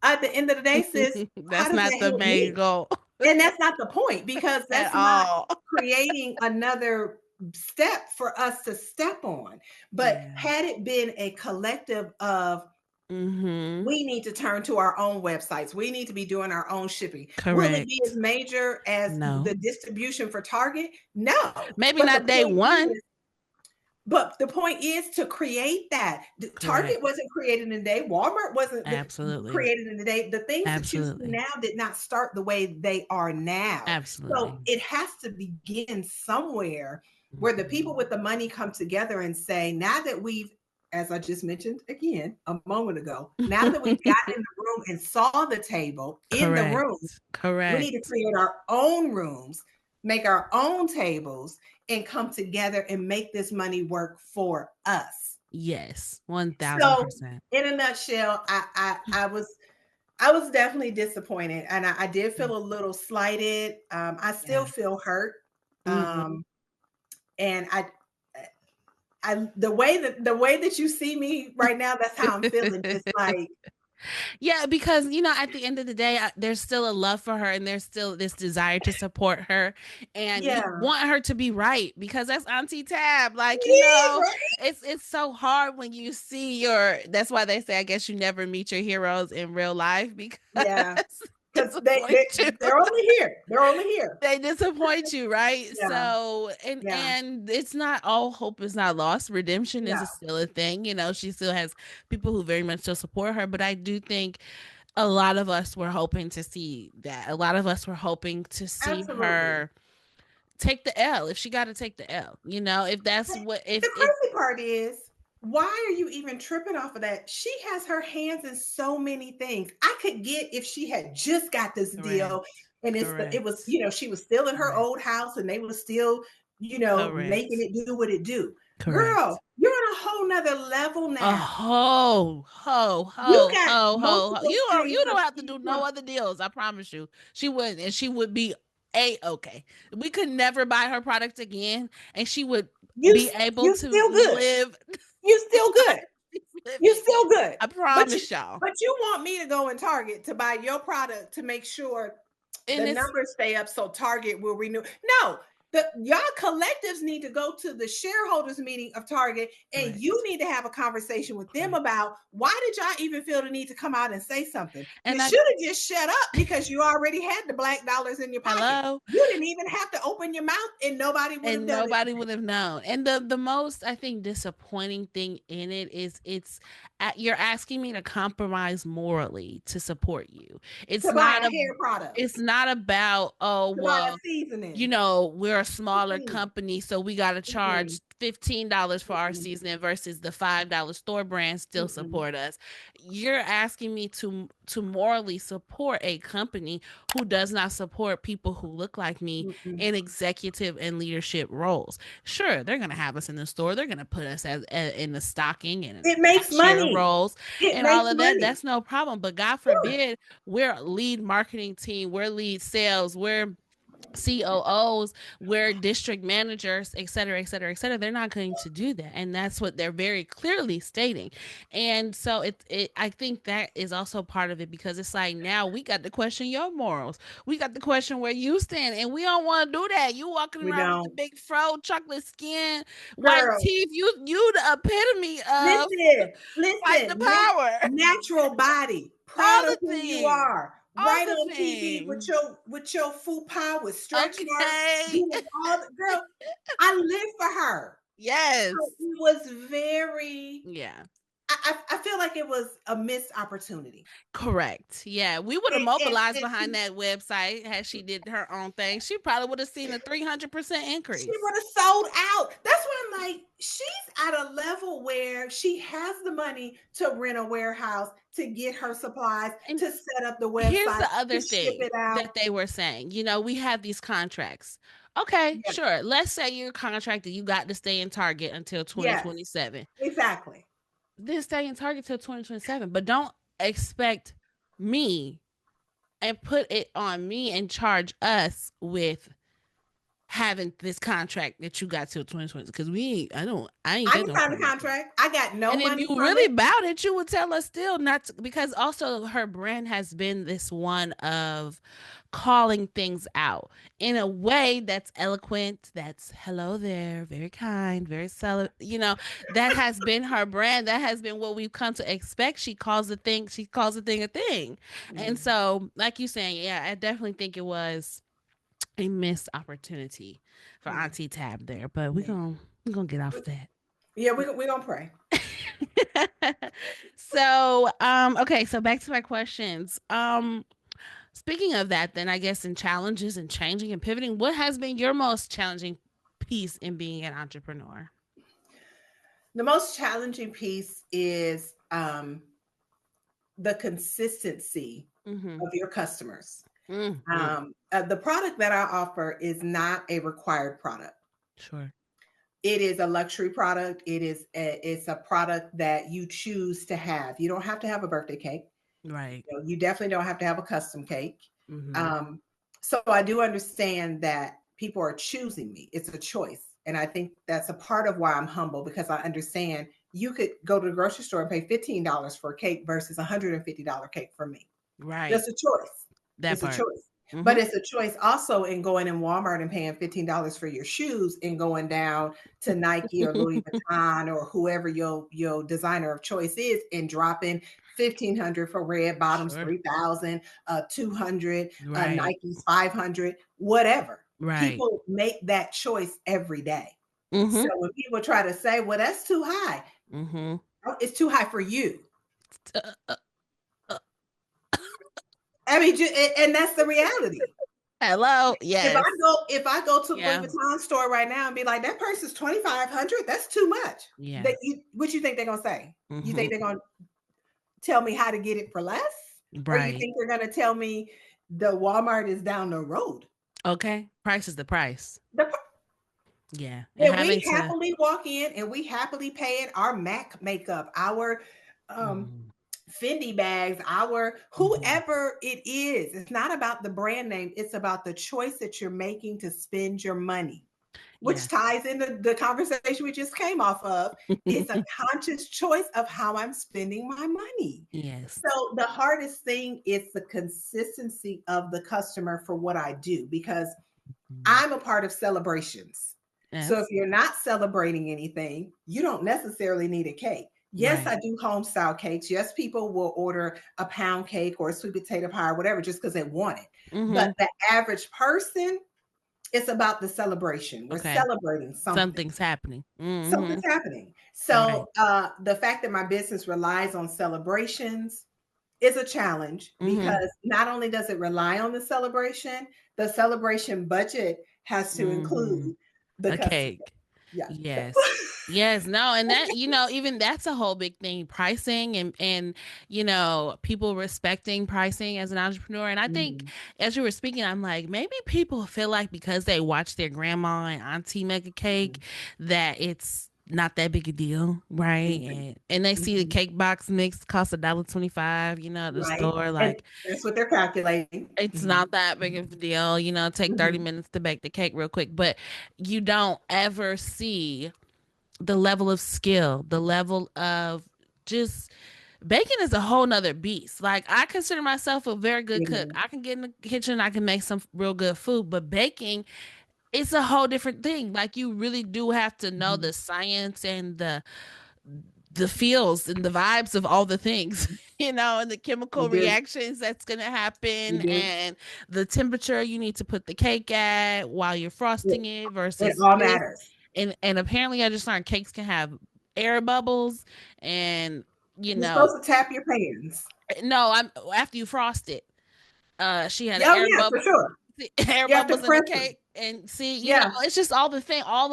S1: At the end of the day, sis, how
S2: That's
S1: does
S2: not
S1: that
S2: the
S1: help
S2: main
S1: me?
S2: goal
S1: And that's not the point, because
S2: at
S1: that's not
S2: all.
S1: creating another step for us to step on. But
S2: Yeah.
S1: had it been a collective of,
S2: Mm-hmm.
S1: we need to turn to our own websites. We need to be doing our own shipping. Will it be
S2: Correct.
S1: as major as
S2: No.
S1: the distribution for Target? No.
S2: Maybe
S1: But
S2: not day one.
S1: the point is to create that. Target
S2: Correct.
S1: wasn't created in a day. Walmart wasn't
S2: Absolutely.
S1: created in a day. The things that you see
S2: Absolutely.
S1: now did not start the way they are now.
S2: Absolutely.
S1: So it has to begin somewhere where the people with the money come together and say, now that we've, as I just mentioned again a moment ago, now that we've gotten in the room and saw the table in the room, we need to
S2: Correct.
S1: create our own rooms, make our own tables, and come together and make this money work for us.
S2: Yes.
S1: So,
S2: 1000%.
S1: in a nutshell, I was definitely disappointed, and I did feel a little slighted. I still
S2: Yeah.
S1: feel hurt,
S2: Mm-hmm.
S1: and the way that you see me right now, that's how I'm feeling. Just like,
S2: Yeah, because at the end of the day, there's still a love for her, and there's still this desire to support her, and you
S1: yeah,
S2: want her to be right, because that's Auntie Tab. Like,
S1: yeah, right,
S2: it's so hard when you see That's why they say, I guess, you never meet your heroes in real life, because
S1: yeah, because
S2: disappoint you.
S1: they're only here. They're only here.
S2: They disappoint you, right?
S1: Yeah,
S2: So, and
S1: yeah,
S2: and it's not all hope is not lost. Redemption
S1: no,
S2: is still a thing. She still has people who very much still support her, but I do think a lot of us were hoping to see that. A lot of us were hoping to see
S1: absolutely.
S2: her take the L if she got to take the L. If that's what
S1: The
S2: if
S1: crazy part is, why are you even tripping off of that? She has her hands in so many things. I could get if she had just got this
S2: correct,
S1: deal, and it was,
S2: correct,
S1: you know, she was still in her
S2: correct,
S1: old house, and they were still, making
S2: correct,
S1: it do what it do.
S2: correct.
S1: Girl, you're on a whole nother level
S2: A
S1: now.
S2: ho ho
S1: You
S2: ho
S1: got
S2: ho ho ho.
S1: multiple
S2: You
S1: streams of
S2: don't have to do no
S1: income.
S2: other deals. I promise you. She would, and she would be okay. We could never buy her product again, and she would
S1: You
S2: be able
S1: you
S2: to
S1: still good.
S2: live
S1: You still good.
S2: like she's
S1: You
S2: living.
S1: still good.
S2: I
S1: But you
S2: promise y'all.
S1: but you want me to go in Target to buy your product to make sure
S2: And
S1: the
S2: it's
S1: numbers stay up so Target will renew. No, Y'all collectives need to go to the shareholders meeting of Target, and
S2: Correct.
S1: you need to have a conversation with them about why did y'all even feel the need to come out and say something?
S2: And
S1: You should have just shut up because you already had the black dollars in your pocket.
S2: hello,
S1: You didn't even have to open your mouth, and nobody would have done
S2: nobody
S1: it.
S2: would have known. And the most, I think, disappointing thing in it is you're asking me to compromise morally to support you.
S1: To buy a hair product,
S2: It's not about, oh
S1: to buy a
S2: well,
S1: seasoning.
S2: we're a smaller
S1: Mm-mm.
S2: company, so we got to charge
S1: Mm-mm.
S2: $15 for our
S1: Mm-mm.
S2: seasoning versus the $5 store brand still
S1: Mm-mm.
S2: support us. You're asking me to morally support a company who does not support people who look like me
S1: Mm-mm.
S2: in executive and leadership roles. Sure, they're going to have us in the store. They're going to put us as in the stocking and
S1: It makes
S2: cashier
S1: money.
S2: roles
S1: It
S2: and
S1: makes
S2: all of that.
S1: money.
S2: That's no problem. But God
S1: Sure.
S2: forbid we're lead marketing team, we're lead sales, we're COOs, we're district managers, et cetera, et cetera, et cetera. They're not going to do that. And that's what they're very clearly stating. And so I think that is also part of it, because it's like, now we got to question your morals. We got to question where you stand. And we don't want to do that. You walking
S1: We
S2: around with the
S1: don't.
S2: big fro, chocolate skin, white
S1: Girl,
S2: teeth. You the epitome of fight the
S1: listen,
S2: power.
S1: natural body,
S2: All
S1: proud of
S2: the
S1: who you
S2: things.
S1: are,
S2: All
S1: right
S2: the
S1: on TV
S2: things.
S1: with your full power, with stretch marks,
S2: Okay.
S1: doing all the girl. I live for her.
S2: Yes.
S1: So it was very.
S2: Yeah.
S1: I feel like it was a missed opportunity.
S2: Correct. Yeah, we would have mobilized
S1: And
S2: behind that website had she did her own thing. She probably would have seen a 300%
S1: she
S2: increase.
S1: would have sold out. That's why I'm like, she's at a level where she has the money to rent a warehouse, to get her supplies,
S2: And
S1: to set up the
S2: here's
S1: website,
S2: the
S1: to
S2: other
S1: ship
S2: thing
S1: it out.
S2: that they were saying. We have these contracts. Okay,
S1: Yeah.
S2: sure. Let's say you're contracted, you got to stay in Target until
S1: Yes,
S2: 2027.
S1: exactly.
S2: Then stay in Target till 2027, but don't expect me and put it on me and charge us with having this contract that you got till 2020, because I ain't
S1: I
S2: got
S1: didn't
S2: no
S1: sign the
S2: problem with that.
S1: contract. I got no
S2: And if
S1: money
S2: you
S1: from
S2: really
S1: it.
S2: about it, you would tell us still not to, because also her brand has been this one of calling things out in a way that's eloquent, that's hello there, very kind, very that has been her brand. That has been what we've come to expect. She calls a thing a thing. And so, like you saying, yeah, I definitely think it was a missed opportunity for
S1: Yeah.
S2: Auntie Tab there, but
S1: Yeah.
S2: we're gonna get off that.
S1: Yeah, we're gonna pray.
S2: So, okay, so back to my questions. Speaking of that, then I guess in challenges and changing and pivoting, what has been your most challenging piece in being an entrepreneur?
S1: The most challenging piece is the consistency
S2: Mm-hmm.
S1: of your customers.
S2: Mm-hmm.
S1: The product that I offer is not a required product.
S2: Sure.
S1: It is a luxury product. It's a product that you choose to have. You don't have to have a birthday cake.
S2: Right.
S1: You definitely don't have to have a custom cake.
S2: Mm-hmm.
S1: Um, so I do understand that people are choosing me. It's a choice. And I think that's a part of why I'm humble, because I understand you could go to the grocery store and pay $15 for a cake versus $150 cake for me.
S2: Right.
S1: That's a choice.
S2: That
S1: It's a
S2: part.
S1: choice.
S2: Mm-hmm.
S1: But it's a choice also in going in Walmart and paying $15 for your shoes and going down to Nike or Louis Vuitton or whoever your designer of choice is and dropping 1,500 for red bottoms,
S2: Sure.
S1: 3,000, 200,
S2: Right.
S1: Nike's 500, whatever.
S2: Right.
S1: People make that choice every day.
S2: Mm-hmm.
S1: So when people try to say, well, that's too high,
S2: Mm-hmm.
S1: it's too high for you.
S2: Uh, uh,
S1: I mean, and that's the reality.
S2: hello. Yes.
S1: If I go to
S2: Yeah.
S1: Louis Vuitton store right now and be like, that purse is 2,500, that's too much.
S2: Yeah.
S1: What you think they're gonna say?
S2: Mm-hmm.
S1: You think they're gonna tell me how to get it for less? Or you
S2: Right.
S1: think they're gonna tell me the Walmart is down the road?
S2: Okay. Price is the price.
S1: The,
S2: Yeah.
S1: and we happily walk in and we happily pay it. Our MAC makeup, our Fendi bags, our whoever it is. It's not about the brand name. It's about the choice that you're making to spend your money, which ties into the conversation we just came off of. It's a conscious choice of how I'm spending my money.
S2: Yes.
S1: So the hardest thing is the consistency of the customer for what I do, because I'm a part of celebrations. So if
S2: Yes.
S1: you're not celebrating anything, you don't necessarily need a cake. Yes,
S2: Right.
S1: I do home style cakes. Yes, people will order a pound cake or a sweet potato pie or whatever just because they want it.
S2: Mm-hmm.
S1: But the average person, it's about the celebration. We're
S2: Okay.
S1: celebrating something.
S2: Something's happening. Mm-hmm.
S1: Something's happening.
S2: Right.
S1: So the fact that my business relies on celebrations is a challenge
S2: Mm-hmm.
S1: because not only does it rely on the celebration budget has to
S2: Mm-hmm.
S1: include the
S2: A
S1: customer.
S2: cake.
S1: Yeah. So
S2: Yes. Yes, no, and that, even that's a whole big thing, pricing and people respecting pricing as an entrepreneur. And I think
S1: Mhm.
S2: as you were speaking, I'm like, maybe people feel like because they watch their grandma and auntie make a cake that it's not that big a deal, right?
S1: Mhm.
S2: And they see the
S1: Mhm.
S2: cake box mix costs $1.25, at the
S1: Right.
S2: store,
S1: And
S2: like
S1: that's what they're calculating.
S2: it's
S1: Mhm.
S2: not that big of a deal, take 30
S1: Mhm.
S2: minutes to bake the cake real quick, but you don't ever see the level of skill, the level of just baking is a whole nother beast. Like I consider myself a very good
S1: It
S2: cook.
S1: is.
S2: I can get in the kitchen, I can make some real good food, but baking it's a whole different thing. Like you really do have to know
S1: Mhm.
S2: the science and the feels and the vibes of all the things, and the chemical
S1: You do.
S2: reactions that's going to happen
S1: You do.
S2: and the temperature you need to put the cake at while you're
S1: It,
S2: frosting it
S1: it
S2: versus
S1: all
S2: this.
S1: matters.
S2: And apparently I just learned cakes can have air bubbles and you
S1: You're
S2: know
S1: supposed to tap your pans.
S2: no, I'm after you frost it. She had
S1: Yeah, oh
S2: air
S1: yeah, for
S2: bubble
S1: sure.
S2: air
S1: You have to
S2: bubbles in the
S1: press them.
S2: cake and see,
S1: Yeah.
S2: it's just all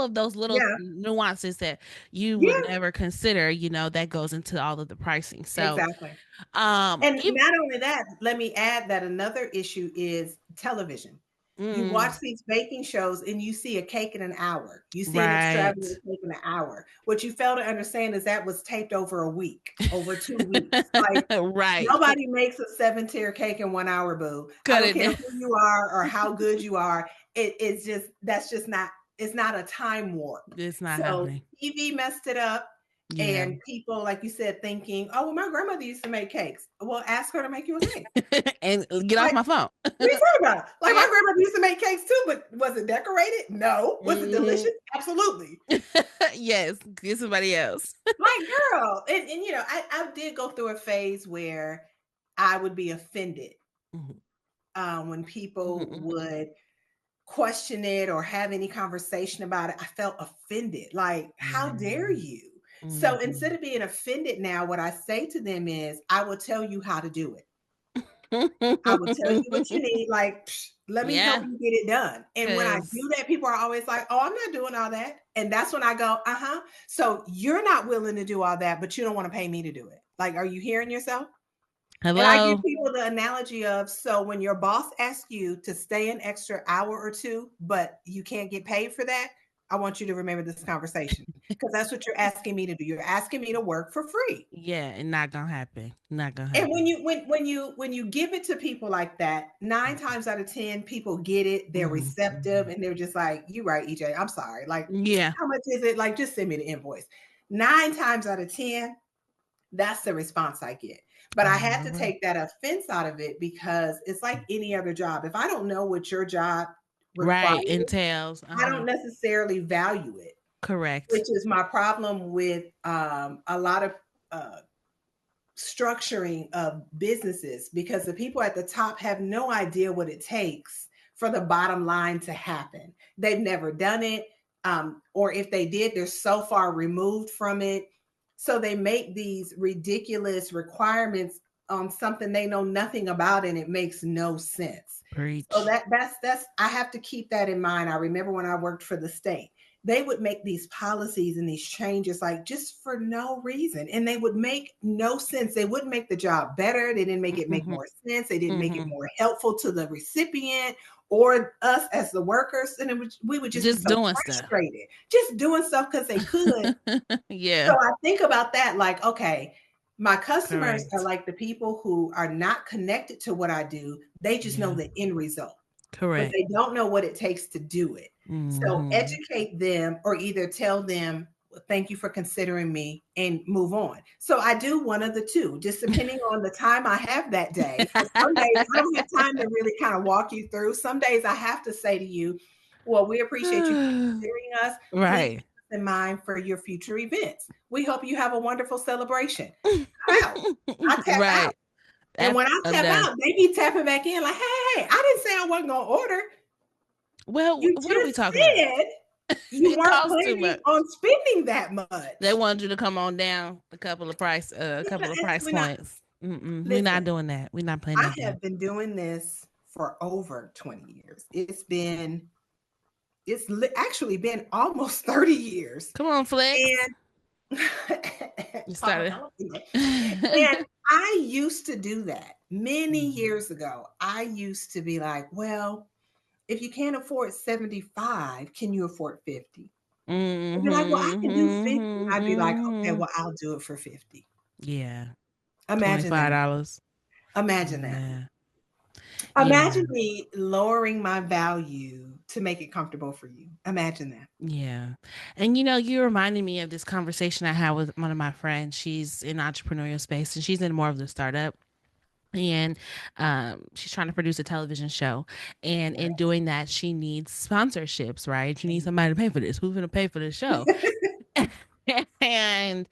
S2: of those little
S1: Yeah.
S2: nuances that you would
S1: Yeah.
S2: never consider, that goes into all of the pricing. So
S1: Exactly. And
S2: if,
S1: not only that, let me add that another issue is television. You watch
S2: mm,
S1: these baking shows and you see a cake in an hour. You see an
S2: right.
S1: extravagant cake in an hour. What you fail to understand is that was taped over a week, over 2 weeks. Like
S2: Right.
S1: nobody makes a 7-tier cake in 1 hour, boo. I
S2: Cut
S1: don't
S2: it
S1: care
S2: down.
S1: who you are or how good you are. It's just that's just not it's not a time warp.
S2: It's not
S1: So
S2: happening.
S1: TV messed it up.
S2: Yeah.
S1: And people, like you said, thinking, oh, well, my grandmother used to make cakes. Well, ask her to make you a cake.
S2: And get off
S1: Like,
S2: my phone.
S1: what are you talking about? Like,
S2: Yeah.
S1: my grandmother used to make cakes too, but was it decorated? No. Was it
S2: Mhm.
S1: delicious? Absolutely.
S2: Yes, get somebody else.
S1: Like, girl. And I did go through a phase where I would be offended
S2: Mhm.
S1: when
S2: Mhm,
S1: people
S2: mhm,
S1: would question it or have any conversation about it. I felt offended. Like, how dare
S2: mhm,
S1: you? So instead
S2: mhm.
S1: of being offended now, what I say to them is, I will tell you how to do it. I will tell you what you need. Like, let me help
S2: Yeah,
S1: you get it done. And when I
S2: because
S1: do that, people are always like, oh, I'm not doing all that. And that's when I go, uh-huh. So you're not willing to do all that, but you don't want to pay me to do it. Like, are you hearing yourself? And I give
S2: hello.
S1: people the analogy of so when your boss asks you to stay an extra hour or two, but you can't get paid for that, I want you to remember this conversation because that's what you're asking me to do. You're asking me to work for free.
S2: Yeah, and not gonna happen. Not gonna
S1: And when
S2: happen.
S1: you give it to people like that, 9 times out of 10, people get it. They're
S2: Mhm,
S1: receptive,
S2: mhm.
S1: and they're just like, "You right, EJ. I'm sorry. Like,
S2: Yeah.
S1: how much is it? Like, just send me the invoice." 9 times out of 10, that's the response I get. But I had
S2: All
S1: to
S2: right.
S1: take that offense out of it because it's like any other job. If I don't know what your job requires,
S2: Right. Entails.
S1: I don't necessarily value it, which
S2: Correct.
S1: is my problem with a lot of uh, structuring of businesses because the people at the top have no idea what it takes for the bottom line to happen. They've never done it. Or if they did, they're so far removed from it. So they make these ridiculous requirements on something they know nothing about and it makes no sense. So
S2: Preach.
S1: that's I have to keep that in mind. I remember when I worked for the state, they would make these policies and these changes like just for no reason and they would make no sense. They wouldn't make the job better. They didn't make it make
S2: Mhm,
S1: more sense. They didn't make it
S2: mhm.
S1: more helpful to the recipient or us as the workers, and we would just be
S2: Just
S1: so
S2: doing stuff.
S1: frustrated just doing stuff because they could. So
S2: Yeah.
S1: I think about that like, okay, my customers are
S2: Correct.
S1: like the people who are not connected to what I do. They just know
S2: Yeah.
S1: the end result, but
S2: Correct.
S1: they don't know what it takes to do it. So
S2: Mhm.
S1: educate them or either tell them thank you for considering me, and move on. So I do one of the two, just depending on the time I have that day. Some days I don't have time to really kind of walk you through. Some days I have to say to you, well, we appreciate you considering us. Please keep
S2: Right.
S1: us in mind for your future events. We hope you have a wonderful celebration. Out. I tap out.
S2: Right.
S1: And when I
S2: I'm
S1: tap
S2: done.
S1: out, they be tapping back in like, hey, I didn't say I wasn't going to order.
S2: Well,
S1: You
S2: what are we
S1: just
S2: talking about?
S1: said you
S2: It
S1: weren't
S2: costs too
S1: planning
S2: much.
S1: on spending that
S2: They
S1: much.
S2: wanted you to come on down a couple of
S1: Yeah,
S2: price
S1: we're not.
S2: points. We're not
S1: Listen,
S2: doing that. We're not playing
S1: I
S2: that game.
S1: have been doing this for over 20 years. Actually been almost 30 years.
S2: Come on, Flex.
S1: And
S2: You
S1: Papa
S2: started.
S1: Jalapeno. And I used to do that many
S2: Mhm.
S1: years ago. I used to be like, well, if you can't afford 75, can you afford 50? They'd be like, well, I can do 50. I'd be like, okay,
S2: Mhm.
S1: well, I'll do it for 50.
S2: Yeah.
S1: Imagine that.
S2: $25.
S1: Imagine that.
S2: Yeah. Yeah.
S1: Imagine me lowering my value to make it comfortable for you. Imagine that.
S2: Yeah. And you reminded me of this conversation I had with one of my friends. She's in entrepreneurial space and she's in more of the startup. And she's trying to produce a television show. And in doing that, she needs sponsorships, right? She needs somebody to pay for this. Who's going to pay for this show? And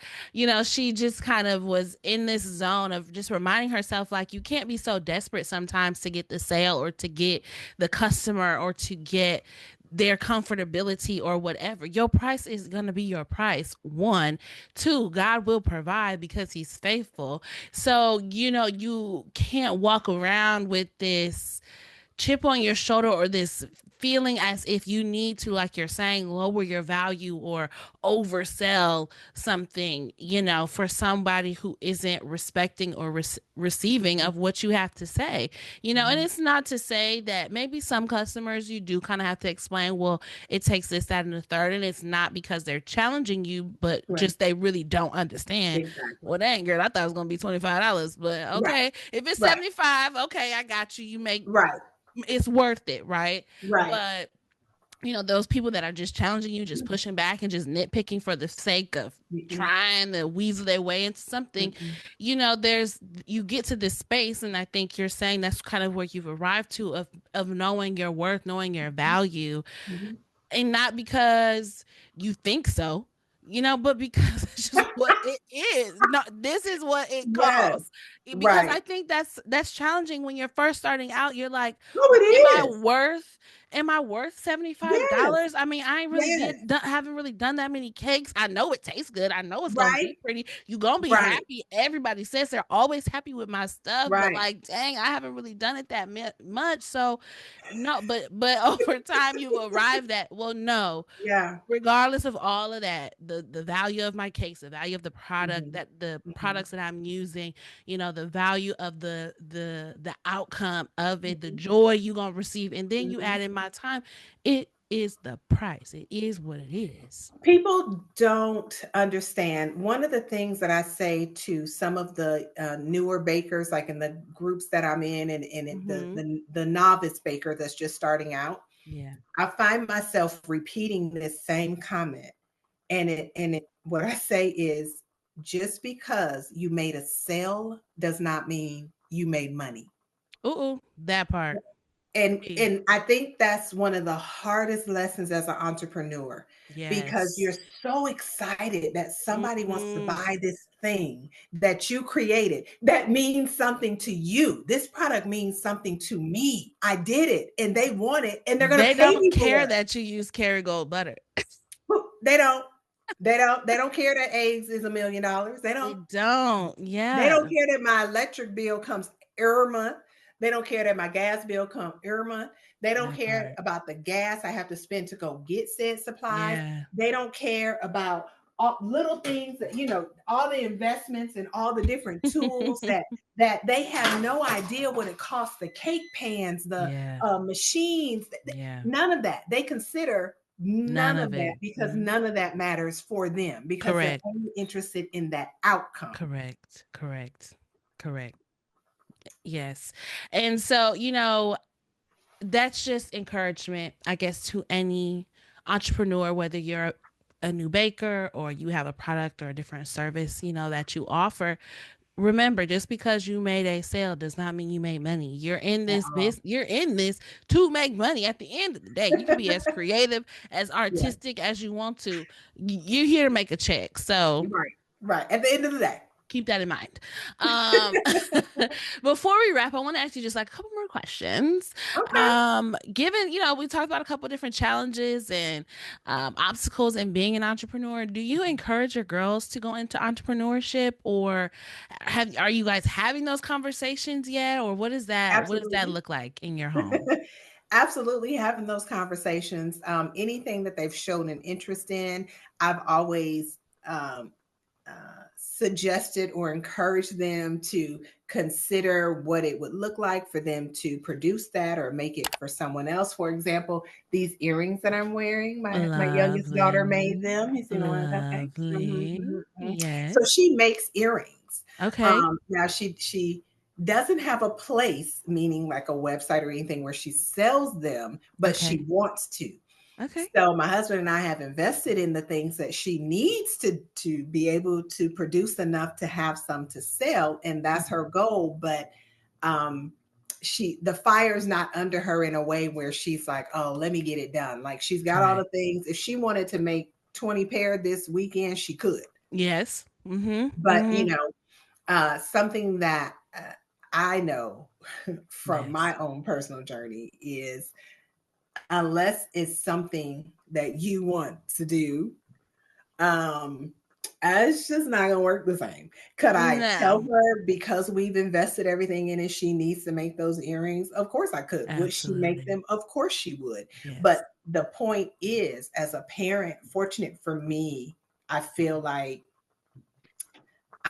S2: she just kind of was in this zone of just reminding herself, like, you can't be so desperate sometimes to get the sale or to get the customer or to get their comfortability or whatever. Your price is going to be your price. One. Two, God will provide because he's faithful. So you can't walk around with this chip on your shoulder or this feeling as if you need to, like you're saying, lower your value or oversell something, for somebody who isn't respecting or receiving of what you have to say. And it's not to say that maybe some customers you do kind of have to explain, well, it takes this, that, and the third, and it's not because they're challenging you, but
S1: Right.
S2: just they really don't understand.
S1: Exactly.
S2: Well, dang, girl, I thought it was gonna be $25, but okay,
S1: Right.
S2: if it's
S1: Right.
S2: 75, okay, I got you. You make
S1: Right.
S2: it's worth it, right?
S1: Right.
S2: But those people that are just challenging you, just pushing back and just nitpicking for the sake of trying to weasel their way into something, you get to this space, and I think you're saying that's kind of where you've arrived to of knowing your worth, knowing your value, and not because you think so, but because it's just what it is. No, this is what it
S1: Yes.
S2: costs. Because
S1: Right.
S2: I think that's challenging when you're first starting out. You're like,
S1: Oh, it is.
S2: am I worth $75?
S1: Yes.
S2: I mean, I ain't really
S1: Yes.
S2: haven't really done that many cakes. I know it tastes good. I know it's gonna
S1: Right.
S2: be pretty. You're gonna be
S1: Right.
S2: happy. Everybody says they're always happy with my stuff, but
S1: Right.
S2: like, dang, I haven't really done it that much. So no, but over time you've arrived at, well, no,
S1: Yeah.
S2: regardless of all of that, the value of my cakes, the value of the product,
S1: Mhm.
S2: that the
S1: Mhm.
S2: products that I'm using, the value of the outcome of it, the
S1: Mhm.
S2: joy you're gonna receive, and then you
S1: Mhm.
S2: add in my time, it is the price. It is what it is.
S1: People don't understand. One of the things that I say to some of the newer bakers, like in the groups that I'm in, and
S2: Mm-hmm.
S1: the novice baker that's just starting out,
S2: Yeah.
S1: I find myself repeating this same comment. And what I say is, just because you made a sale does not mean you made money.
S2: Ooh, that part.
S1: And I think that's one of the hardest lessons as an entrepreneur, because
S2: Yes.
S1: you're so excited that somebody wants to
S2: Mm-hmm.
S1: buy this thing that you created that means something to you. This product means something to me. I did it and they want it and they're going
S2: They
S1: to pay
S2: don't
S1: me
S2: care
S1: for
S2: that you use Kerrygold butter.
S1: it. They don't. They don't care that eggs is $1 million. They
S2: They
S1: don't.
S2: don't.
S1: They don't
S2: Yeah.
S1: care that my electric bill comes every month. They don't care that my gas bill comes every month. They don't
S2: That
S1: care
S2: part.
S1: about the gas I have to spend to go get said supplies.
S2: Yeah.
S1: They don't care about all little things that, all the investments and all the different tools that they have no idea what it costs, the cake pans, the
S2: Yeah.
S1: machines,
S2: Yeah.
S1: none of that. They consider
S2: None
S1: none
S2: of
S1: of that,
S2: it.
S1: because none of that matters for them, because they're
S2: Correct.
S1: only interested in that outcome.
S2: Correct. Correct. Correct. Yes. And so, that's just encouragement, I guess, to any entrepreneur, whether you're a new baker or you have a product or a different service, that you offer, remember, just because you made a sale does not mean you made money. You're in
S1: at
S2: this
S1: all.
S2: business, you're in this to make money. At the end of the day, you can be as creative, as
S1: Yeah,
S2: artistic as you want to. You're here to make a check. So
S1: right, right. At the end of the day.
S2: keep that in mind. Um, before we wrap, I want to ask you just like a couple more questions.
S1: Okay.
S2: Given, we talked about a couple different challenges and obstacles in being an entrepreneur, do you encourage your girls to go into entrepreneurship, or are you guys having those conversations yet? Or what does that
S1: Absolutely.
S2: look like in your home?
S1: Absolutely having those conversations. Anything that they've shown an interest in, I've always suggested or encouraged them to consider what it would look like for them to produce that or make it for someone else. For example, these earrings that I'm wearing, my youngest daughter made
S2: Lovely.
S1: them. You see the one? Okay.
S2: Lovely.
S1: So
S2: Yes.
S1: she makes earrings.
S2: Okay.
S1: Now she doesn't have a place, meaning like a website or anything where she sells them, but
S2: Okay.
S1: she wants to.
S2: Okay.
S1: So my husband and I have invested in the things that she needs to be able to produce enough to have some to sell, and that's her goal. But um, the fire's not under her in a way where she's like, oh, let me get it done. Like she's got all
S2: Right.
S1: the things. If she wanted to make 20 pair this weekend, she could.
S2: Yes. Mm-hmm.
S1: But
S2: Mm-hmm.
S1: something that I know from
S2: Yes.
S1: my own personal journey is unless it's something that you want to do, um, it's just not gonna work the same. Could I tell
S2: No.
S1: her because we've invested everything in it, she needs to make those earrings? Of course I could. Would she make
S2: Absolutely.
S1: them? Of course she would.
S2: Yes.
S1: But the point is, as a parent, fortunate for me, I feel like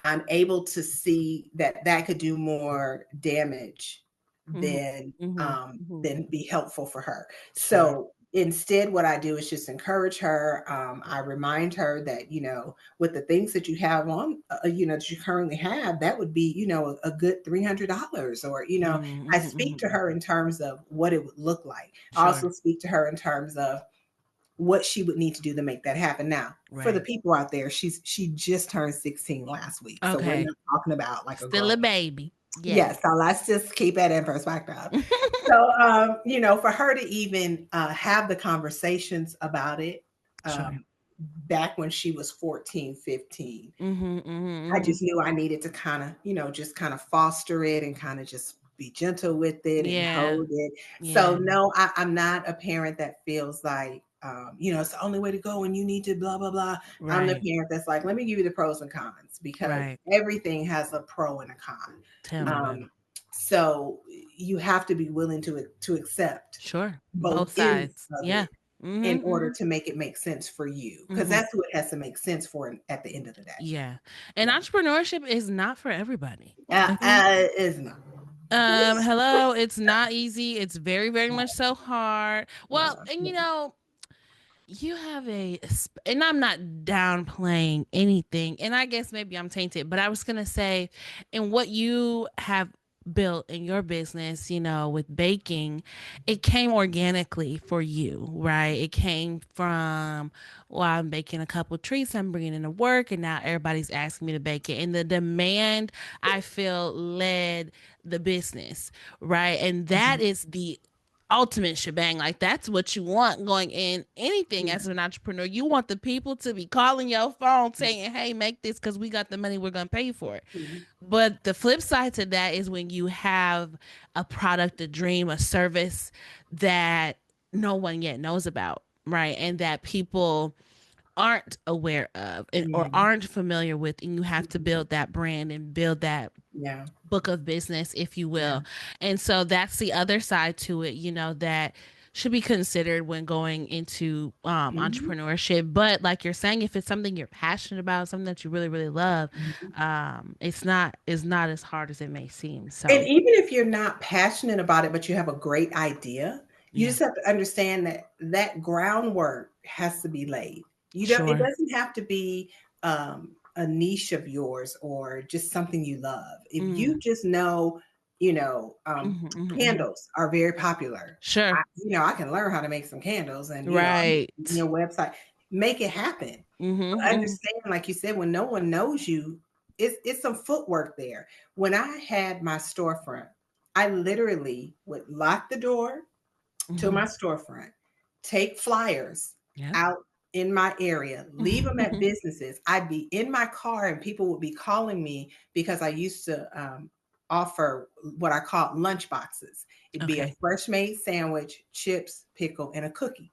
S1: I'm able to see that that could do more damage
S2: Mm-hmm. Mm-hmm. Mm-hmm.
S1: than be helpful for her.
S2: Sure.
S1: So instead, what I do is just encourage her. I remind her that with the things that you have on, that you currently have, that would be a good $300, or
S2: Mm-hmm.
S1: I
S2: Mm-hmm.
S1: speak to
S2: Mm-hmm.
S1: her in terms of what it would look like. I
S2: Sure.
S1: also speak to her in terms of what she would need to do to make that happen. Now, for the
S2: Right.
S1: people out there, she just turned 16 last week. So we're
S2: Okay.
S1: not talking about like a
S2: Still a
S1: grown.
S2: baby.
S1: Yes,
S2: Yes.
S1: so let's just keep that in perspective. So for her to even have the conversations about it,
S2: Sure.
S1: um, back when she was 14, 15,
S2: Mm-hmm. Mm-hmm.
S1: I
S2: Mm-hmm.
S1: just knew I needed to kind of, just kind of foster it and kind of just be gentle with it and
S2: Yeah.
S1: hold it. So
S2: Yeah.
S1: no, I'm not a parent that feels like, it's the only way to go and you need to blah, blah, blah. I'm the
S2: Right.
S1: parent that's like, let me give you the pros and cons, because
S2: Right.
S1: everything has a pro and a con.
S2: Tell me about it.
S1: Um, so you have to be willing to accept
S2: Sure.
S1: both
S2: Both
S1: ends
S2: sides.
S1: of
S2: Yeah.
S1: it in
S2: Mm-hmm.
S1: order
S2: Mm-hmm.
S1: to make it make sense for you, because
S2: Mm-hmm.
S1: that's who it has to make sense for at the end of the day.
S2: Yeah. And
S1: Yeah.
S2: entrepreneurship is not for everybody. I think
S1: Is not.
S2: hello, it's not easy. It's very, very much so hard. Well, and you have and I'm not downplaying anything, and I guess maybe I'm tainted, but I was gonna say, in what you have built in your business, with baking, it came organically for you, right? It came from, well, I'm baking a couple treats, I'm bringing into work, and now everybody's asking me to bake it, and the demand, I feel, led the business, right? And that is the ultimate shebang. Like, that's what you want going in anything
S1: Yeah.
S2: as an entrepreneur. You want the people to be calling your phone saying, hey, make this because we got the money, we're going to pay for it.
S1: Mhm.
S2: But the flip side to that is when you have a product, a dream, a service that no one yet knows about, right? And that people aren't aware of or
S1: Yeah.
S2: aren't familiar with, and you have to build that brand and build that
S1: Yeah.
S2: book of business, if you
S1: Yeah.
S2: will. And so that's the other side to it, that should be considered when going into
S1: Mhm.
S2: entrepreneurship. But like you're saying, if it's something you're passionate about, something that you really, really love,
S1: Mhm.
S2: it's not as hard as it may seem.
S1: And
S2: So
S1: even if you're not passionate about it, but you have a great idea, you
S2: yeah,
S1: just have to understand that that groundwork has to be laid. It
S2: sure.
S1: doesn't have to be a niche of yours or just something you love. If
S2: Mm,
S1: you just know,
S2: hmm, hmm, hmm.
S1: candles are very popular.
S2: Sure.
S1: I can learn how to make some candles, and
S2: Right.
S1: I'm your website. make it happen. But understand, like you said, when no one knows you, it's some footwork there. When I had my storefront, I literally would lock the door to my storefront, take flyers out in my area, leave them at businesses. I'd be in my car and people would be calling me because I used to offer what I call lunch boxes. It'd be a fresh made sandwich, chips, pickle, and a cookie.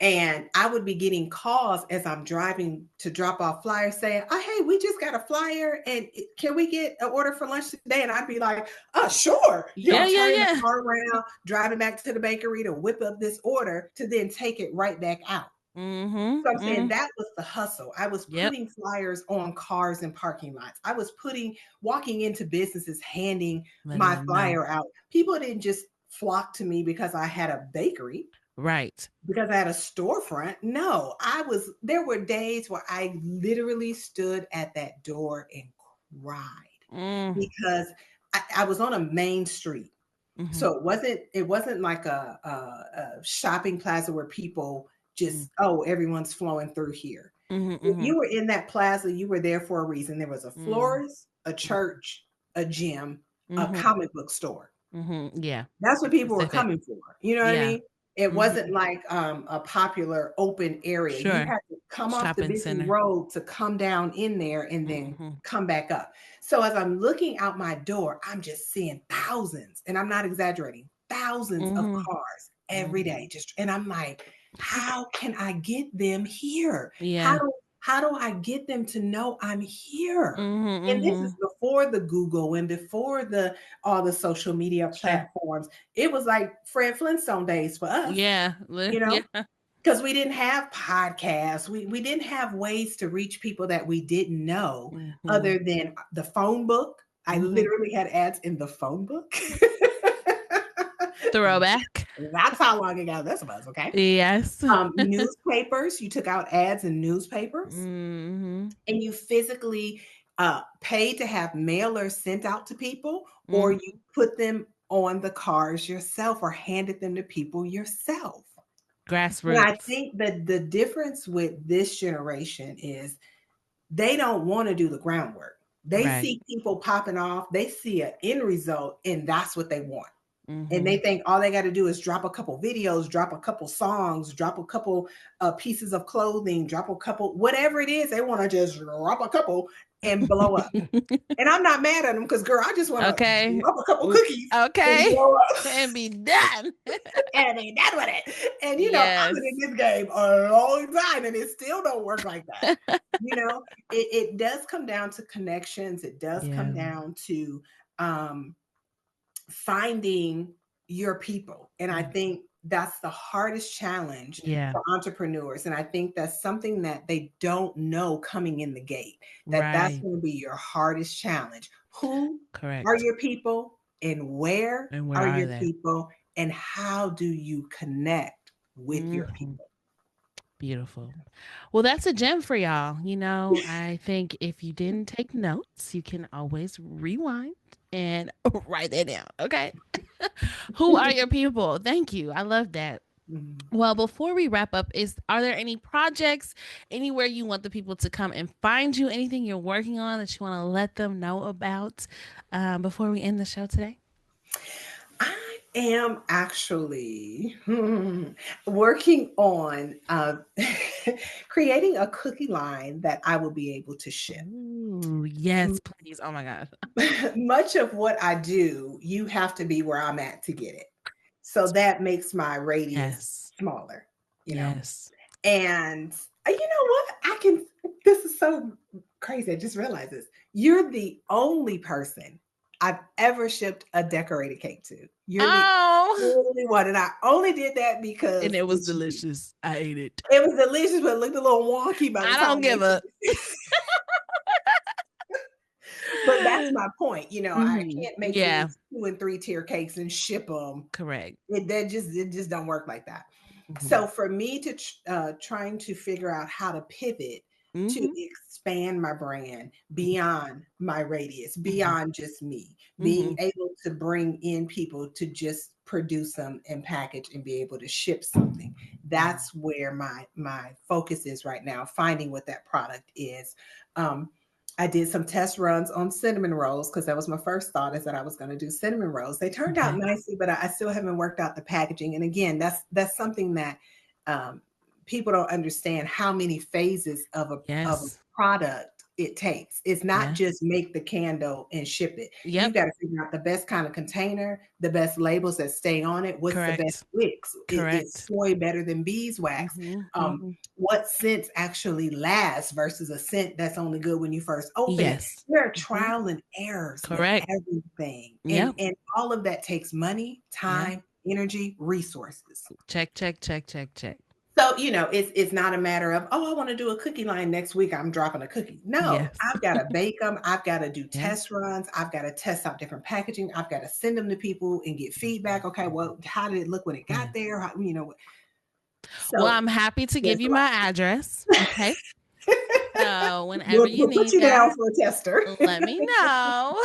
S1: And I would be getting calls as I'm driving to drop off flyers saying, "Oh, hey, we just got a flyer and can we get an order for lunch today?" And I'd be like, "Oh, sure." Turning the car around, driving back to the bakery to whip up this order to then take it right back out. So I'm saying that was the hustle. I was putting flyers on cars and parking lots. I was walking into businesses, handing my flyer out. People didn't just flock to me because I had a bakery.
S2: Right.
S1: Because I had a storefront. No, there were days where I literally stood at that door and cried because I was on a main street. So it wasn't like a shopping plaza where people just, everyone's flowing through here. If you were in that plaza, you were there for a reason. There was a florist, a church, a gym, a comic book store.
S2: Yeah.
S1: That's what people were coming for. You know what I mean? It wasn't like a popular open area. You had to come off the busy road to come down in there and then come back up. So as I'm looking out my door, I'm just seeing thousands, and I'm not exaggerating, thousands of cars every day. And I'm like, how can I get them here?
S2: Yeah.
S1: How do I get them to know I'm here? And this is before the Google and before all the social media platforms. It was like Fred Flintstone days for us.
S2: Yeah.
S1: You know, because we didn't have podcasts. We didn't have ways to reach people that we didn't know other than the phone book. I literally had ads in the phone book.
S2: Throwback.
S1: That's how long ago this was, okay?
S2: Yes.
S1: Newspapers, you took out ads in newspapers, and you physically paid to have mailers sent out to people, or you put them on the cars yourself or handed them to people yourself.
S2: Grassroots.
S1: And I think that the difference with this generation is they don't want to do the groundwork. They see people popping off, they see an end result, and that's what they want. And they think all they got to do is drop a couple videos, drop a couple songs, drop a couple pieces of clothing, drop a couple, whatever it is, they want to just drop a couple and blow up. And I'm not mad at them because, girl, I just want to drop a couple cookies and blow up.
S2: And be done.
S1: And be done with it. And, you know, I've been in this game a long time and it still don't work like that. You know, it does come down to connections. It does come down to finding your people. And I think that's the hardest challenge for entrepreneurs. And I think that's something that they don't know coming in the gate, that's going to be your hardest challenge. Who are your people and where are your people and how do you connect with your people?
S2: Beautiful. Well, that's a gem for y'all. You know, I think if you didn't take notes, you can always rewind and write it down. Okay. Who are your people? Thank you. I love that. Well, before we wrap up, are there any projects, anywhere you want the people to come and find you, anything you're working on that you want to let them know about before we end the show today?
S1: I am actually working on creating a cookie line that I will be able to ship.
S2: Ooh, yes, please. Oh my God.
S1: Much of what I do, you have to be where I'm at to get it. So that makes my radius smaller, you know? And you know what? This is so crazy. I just realized this. You're the only person I've ever shipped a decorated cake to. You're the only one. And I only did that because.
S2: And it was delicious. I ate it.
S1: It was delicious, but it looked a little wonky.
S2: I don't give up.
S1: But that's my point. You know, I can't make 2 and 3 tier cakes and ship them.
S2: Correct.
S1: It just don't work like that. So for me to trying to figure out how to pivot to expand my brand beyond my radius, beyond just me, being able to bring in people to just produce them and package and be able to ship something. That's where my focus is right now, finding what that product is. I did some test runs on cinnamon rolls because that was my first thought, is that I was going to do cinnamon rolls. They turned out nicely, but I still haven't worked out the packaging. And again, that's something that people don't understand, how many phases of a product it takes. It's not just make the candle and ship it. You've got to figure out the best kind of container, the best labels that stay on it. What's the best wicks? Is soy better than beeswax? What scents actually last versus a scent that's only good when you first open it? There are trial and errors with everything. And all of that takes money, time, energy, resources.
S2: Check.
S1: So, it's not a matter of, I want to do a cookie line next week, I'm dropping a cookie. No, I've got to bake them. I've got to do test runs. I've got to test out different packaging. I've got to send them to people and get feedback. Okay, well, how did it look when it got there? How,
S2: So, well, I'm happy to give you my address. Okay. So whenever
S1: we'll put you down for a tester.
S2: Let me know.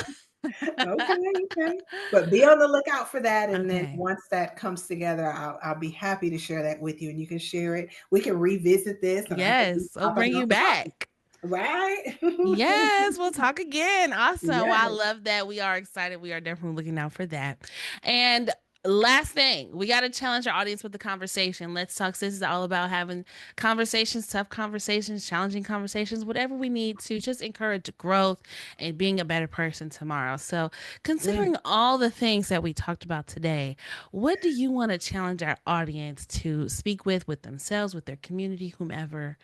S1: Okay. But be on the lookout for that. And then once that comes together, I'll be happy to share that with you, and you can share it. We can revisit this. And
S2: I'll bring you back.
S1: Right?
S2: Yes, we'll talk again. Awesome. Yes. Well, I love that. We are excited. We are definitely looking out for that. And last thing, we got to challenge our audience with the conversation. Let's Talk Sis is all about having conversations, tough conversations, challenging conversations, whatever we need to just encourage growth and being a better person tomorrow. So considering all the things that we talked about today, what do you want to challenge our audience to speak with themselves, with their community, whomever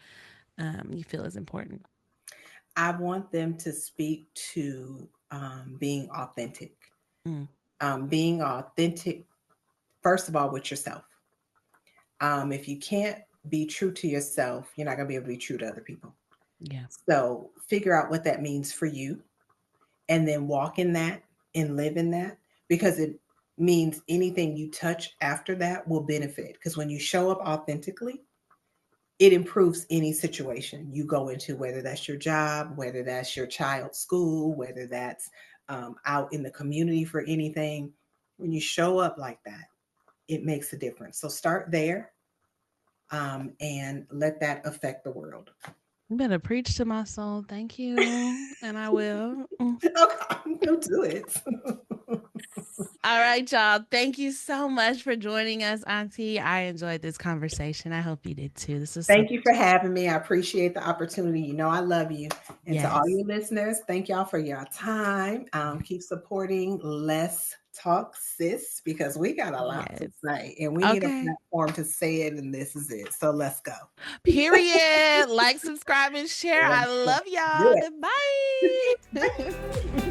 S2: you feel is important?
S1: I want them to speak to being authentic. Being authentic, first of all, with yourself. If you can't be true to yourself, you're not going to be able to be true to other people.
S2: Yeah.
S1: So figure out what that means for you, and then walk in that and live in that, because it means anything you touch after that will benefit. Because when you show up authentically, it improves any situation you go into, whether that's your job, whether that's your child's school, whether that's out in the community for anything. When you show up like that, it makes a difference. So start there and let that affect the world.
S2: You better preach to my soul. Thank you. And I will.
S1: Okay, go do it.
S2: All right, y'all. Thank you so much for joining us, Auntie. I enjoyed this conversation. I hope you did too.
S1: Thank you for having me. I appreciate the opportunity. I love you. And to all your listeners, thank y'all for your time. Keep supporting Let's Talk Sis, because we got a lot to say, and we need a platform to say it, and this is it. So let's go.
S2: Period. Like, subscribe, and share. I love y'all. Goodbye.